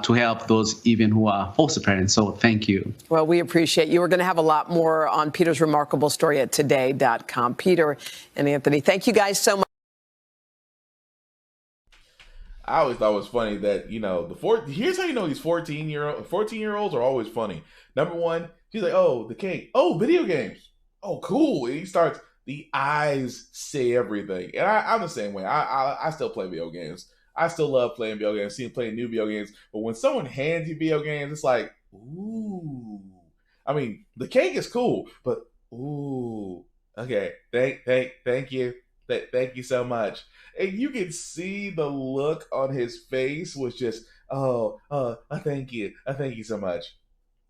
to help those even who are foster parents. So thank you. Well, we appreciate you. We're going to have a lot more on Peter's remarkable story at today.com. Peter and Anthony, thank you guys so much. I always thought it was funny that, here's how you know these 14-year-olds are always funny. Number one, she's like, oh, the cake. Oh, video games. Oh, cool. And he starts, the eyes say everything. And I'm the same way. I still play video games. I still love playing video games, playing new video games. But when someone hands you video games, it's like, ooh. I mean, the cake is cool, but ooh. Okay, thank you. Thank you so much. And you can see the look on his face was just, thank you. Thank you so much.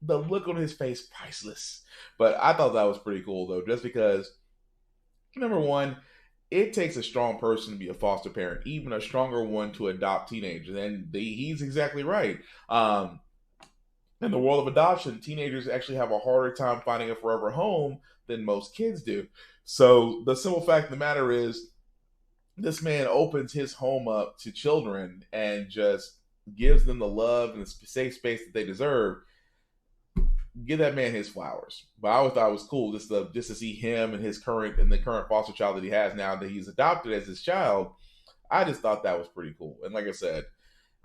The look on his face, priceless. But I thought that was pretty cool, though, just because, number one, it takes a strong person to be a foster parent, even a stronger one to adopt teenagers. And he's exactly right. In the world of adoption, teenagers actually have a harder time finding a forever home than most kids do. So the simple fact of the matter is, this man opens his home up to children and just gives them the love and the safe space that they deserve. Give that man his flowers. But I always thought it was cool just to see him and the current foster child that he has now that he's adopted as his child. I just thought that was pretty cool. And like I said,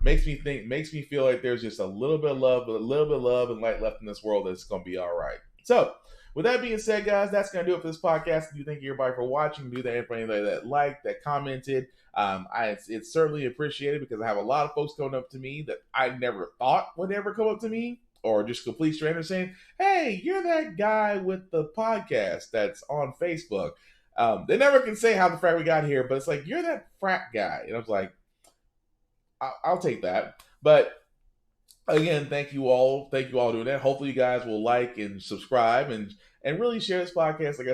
makes me feel like there's just a little bit of love and light left in this world that's going to be all right. So, with that being said, guys, that's going to do it for this podcast. Do thank everybody for watching. Do thank everybody that liked, that commented. It's certainly appreciated because I have a lot of folks coming up to me that I never thought would ever come up to me, or just complete strangers saying, "Hey, you're that guy with the podcast that's on Facebook." They never can say how the Frack we got here, but it's like, "You're that Frack guy," and I was like, I'll take that. But again, thank you all doing that. Hopefully you guys will like and subscribe and really share this podcast. Like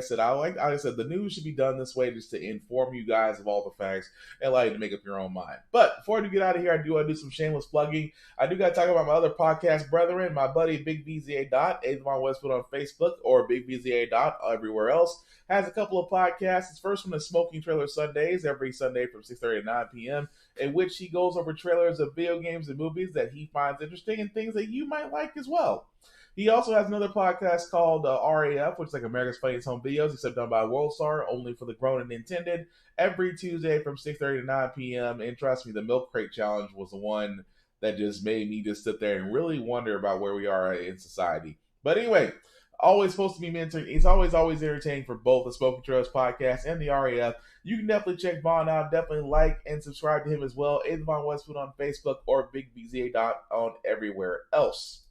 I said, the news should be done this way just to inform you guys of all the facts and allow you to make up your own mind. But before I do get out of here, I do want to do some shameless plugging. I do got to talk about my other podcast brethren, my buddy Big BZA Dot, Avon Westwood on Facebook, or Big BZA Dot everywhere else. Has a couple of podcasts. His first one is Smoking Trailer Sundays, every Sunday from 6:30 to 9 p.m., in which he goes over trailers of video games and movies that he finds interesting and things that you might like as well. He also has another podcast called RAF, which is like America's Funniest Home Videos, except done by WorldStar, only for the grown and intended, every Tuesday from 6:30 to 9 p.m. And trust me, the Milk Crate Challenge was the one that just made me just sit there and really wonder about where we are in society. But anyway, always supposed to be mentoring. It's always entertaining for both the Smoking Trails podcast and the RAF. You can definitely check Vaughn out. Definitely like and subscribe to him as well. Avon Westwood on Facebook or Big BZA Dot on everywhere else.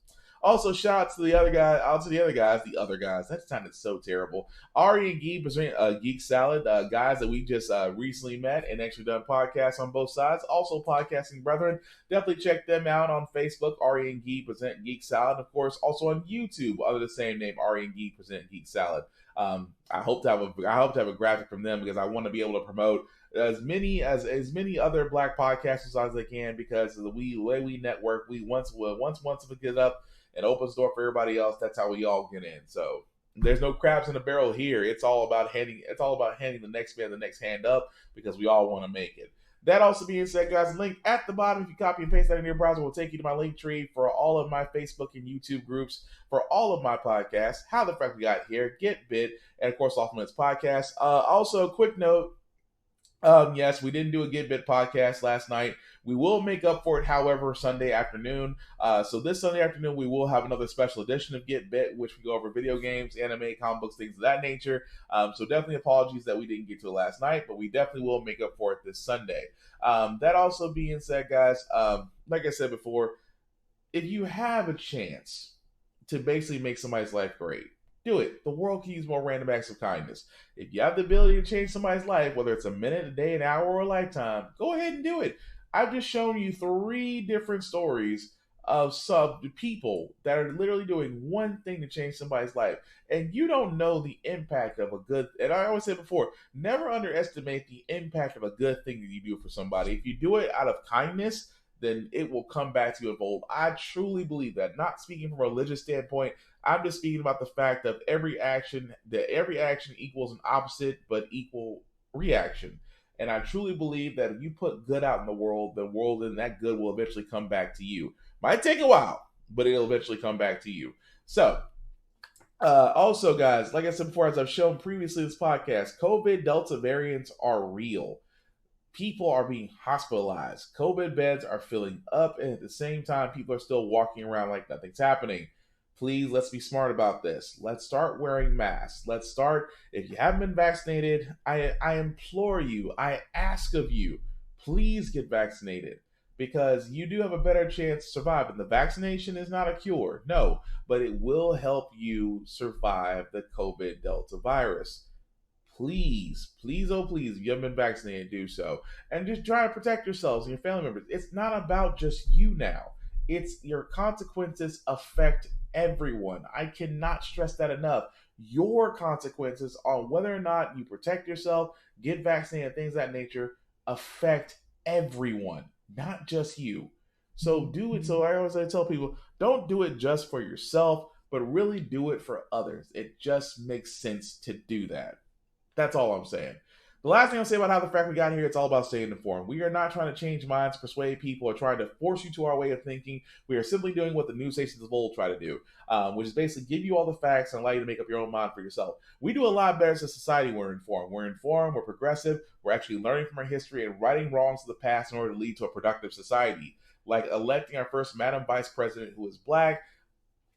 Also, shout out to the other guys. That sounded so terrible. Ari and Guy present Geek Salad, guys that we just recently met and actually done podcasts on both sides. Also, podcasting brethren. Definitely check them out on Facebook. Ari and Guy present Geek Salad. Of course, also on YouTube under the same name, Ari and Guy present Geek Salad. I hope to have a graphic from them because I want to be able to promote as many other Black podcasters as I can, because of the way we network. Once we get up, it opens the door for everybody else. That's how we all get in. So there's no crabs in the barrel here. It's all about handing the next man the next hand up, because we all want to make it. That also being said, guys, link at the bottom. If you copy and paste that in your browser, will take you to my link tree for all of my Facebook and YouTube groups, for all of my podcasts, How the Frack We Got Here, Get Bit, and of course, Off Limits Podcast. Also, quick note. Yes, we didn't do a Get Bit podcast last night. We will make up for it, however, Sunday afternoon. So this Sunday afternoon, we will have another special edition of Get Bit, which we go over video games, anime, comic books, things of that nature. So definitely apologies that we didn't get to it last night, but we definitely will make up for it this Sunday. That also being said, guys, like I said before, if you have a chance to basically make somebody's life great, do it. The world can use more random acts of kindness. If you have the ability to change somebody's life, whether it's a minute, a day, an hour, or a lifetime, go ahead and do it. I've just shown you 3 different stories of people that are literally doing one thing to change somebody's life. And you don't know the impact of a good, and I always said before, never underestimate the impact of a good thing that you do for somebody. If you do it out of kindness, then it will come back to you unfold. I truly believe that. Not speaking from a religious standpoint, I'm just speaking about the fact of every action equals an opposite but equal reaction. And I truly believe that if you put good out in the world and that good will eventually come back to you. Might take a while, but it'll eventually come back to you. So, also, guys, like I said before, as I've shown previously in this podcast, COVID Delta variants are real. People are being hospitalized. COVID beds are filling up, and at the same time, people are still walking around like nothing's happening. Please, let's be smart about this. Let's start wearing masks. If you haven't been vaccinated, I implore you, I ask of you, please get vaccinated, because you do have a better chance to survive. And the vaccination is not a cure, no, but it will help you survive the COVID Delta virus. Please, oh please, if you haven't been vaccinated, do so. And just try to protect yourselves and your family members. It's not about just you now. It's your consequences affect everyone. I cannot stress that enough. your consequences on whether or not you protect yourself, get vaccinated, things of that nature affect everyone, not just you. So do it. So I always tell people, don't do it just for yourself, but really do it for others. It just makes sense to do that. That's all I'm saying. The last thing I'll say about how the fact we got here, it's all about staying informed. We are not trying to change minds, persuade people, or trying to force you to our way of thinking. We are simply doing what the news stations of old try to do, which is basically give you all the facts and allow you to make up your own mind for yourself. We do a lot better as a society. We're informed, we're progressive, we're actually learning from our history and righting wrongs of the past in order to lead to a productive society. Like electing our first Madam Vice President who is black.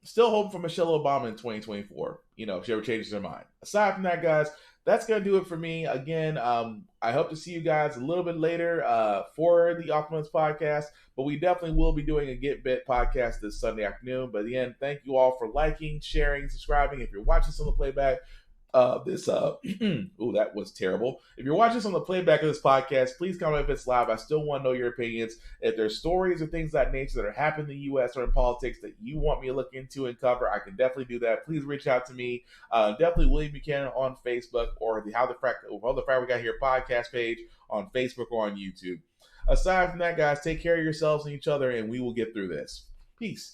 Still hoping for Michelle Obama in 2024, if she ever changes her mind. Aside from that, guys, that's going to do it for me. Again, I hope to see you guys a little bit later for the Optimist podcast, but we definitely will be doing a Get Bit podcast this Sunday afternoon. But again, thank you all for liking, sharing, subscribing. If you're watching this on the playback, ooh, that was terrible. If you're watching this on the playback of this podcast, please comment if it's live. I still want to know your opinions. If there's stories or things of that nature that are happening in the U.S. or in politics that you want me to look into and cover, I can definitely do that. Please reach out to me. Definitely William Buchanan on Facebook or the How the Frack We Got Here podcast page on Facebook or on YouTube. Aside from that, guys, take care of yourselves and each other, and we will get through this. Peace.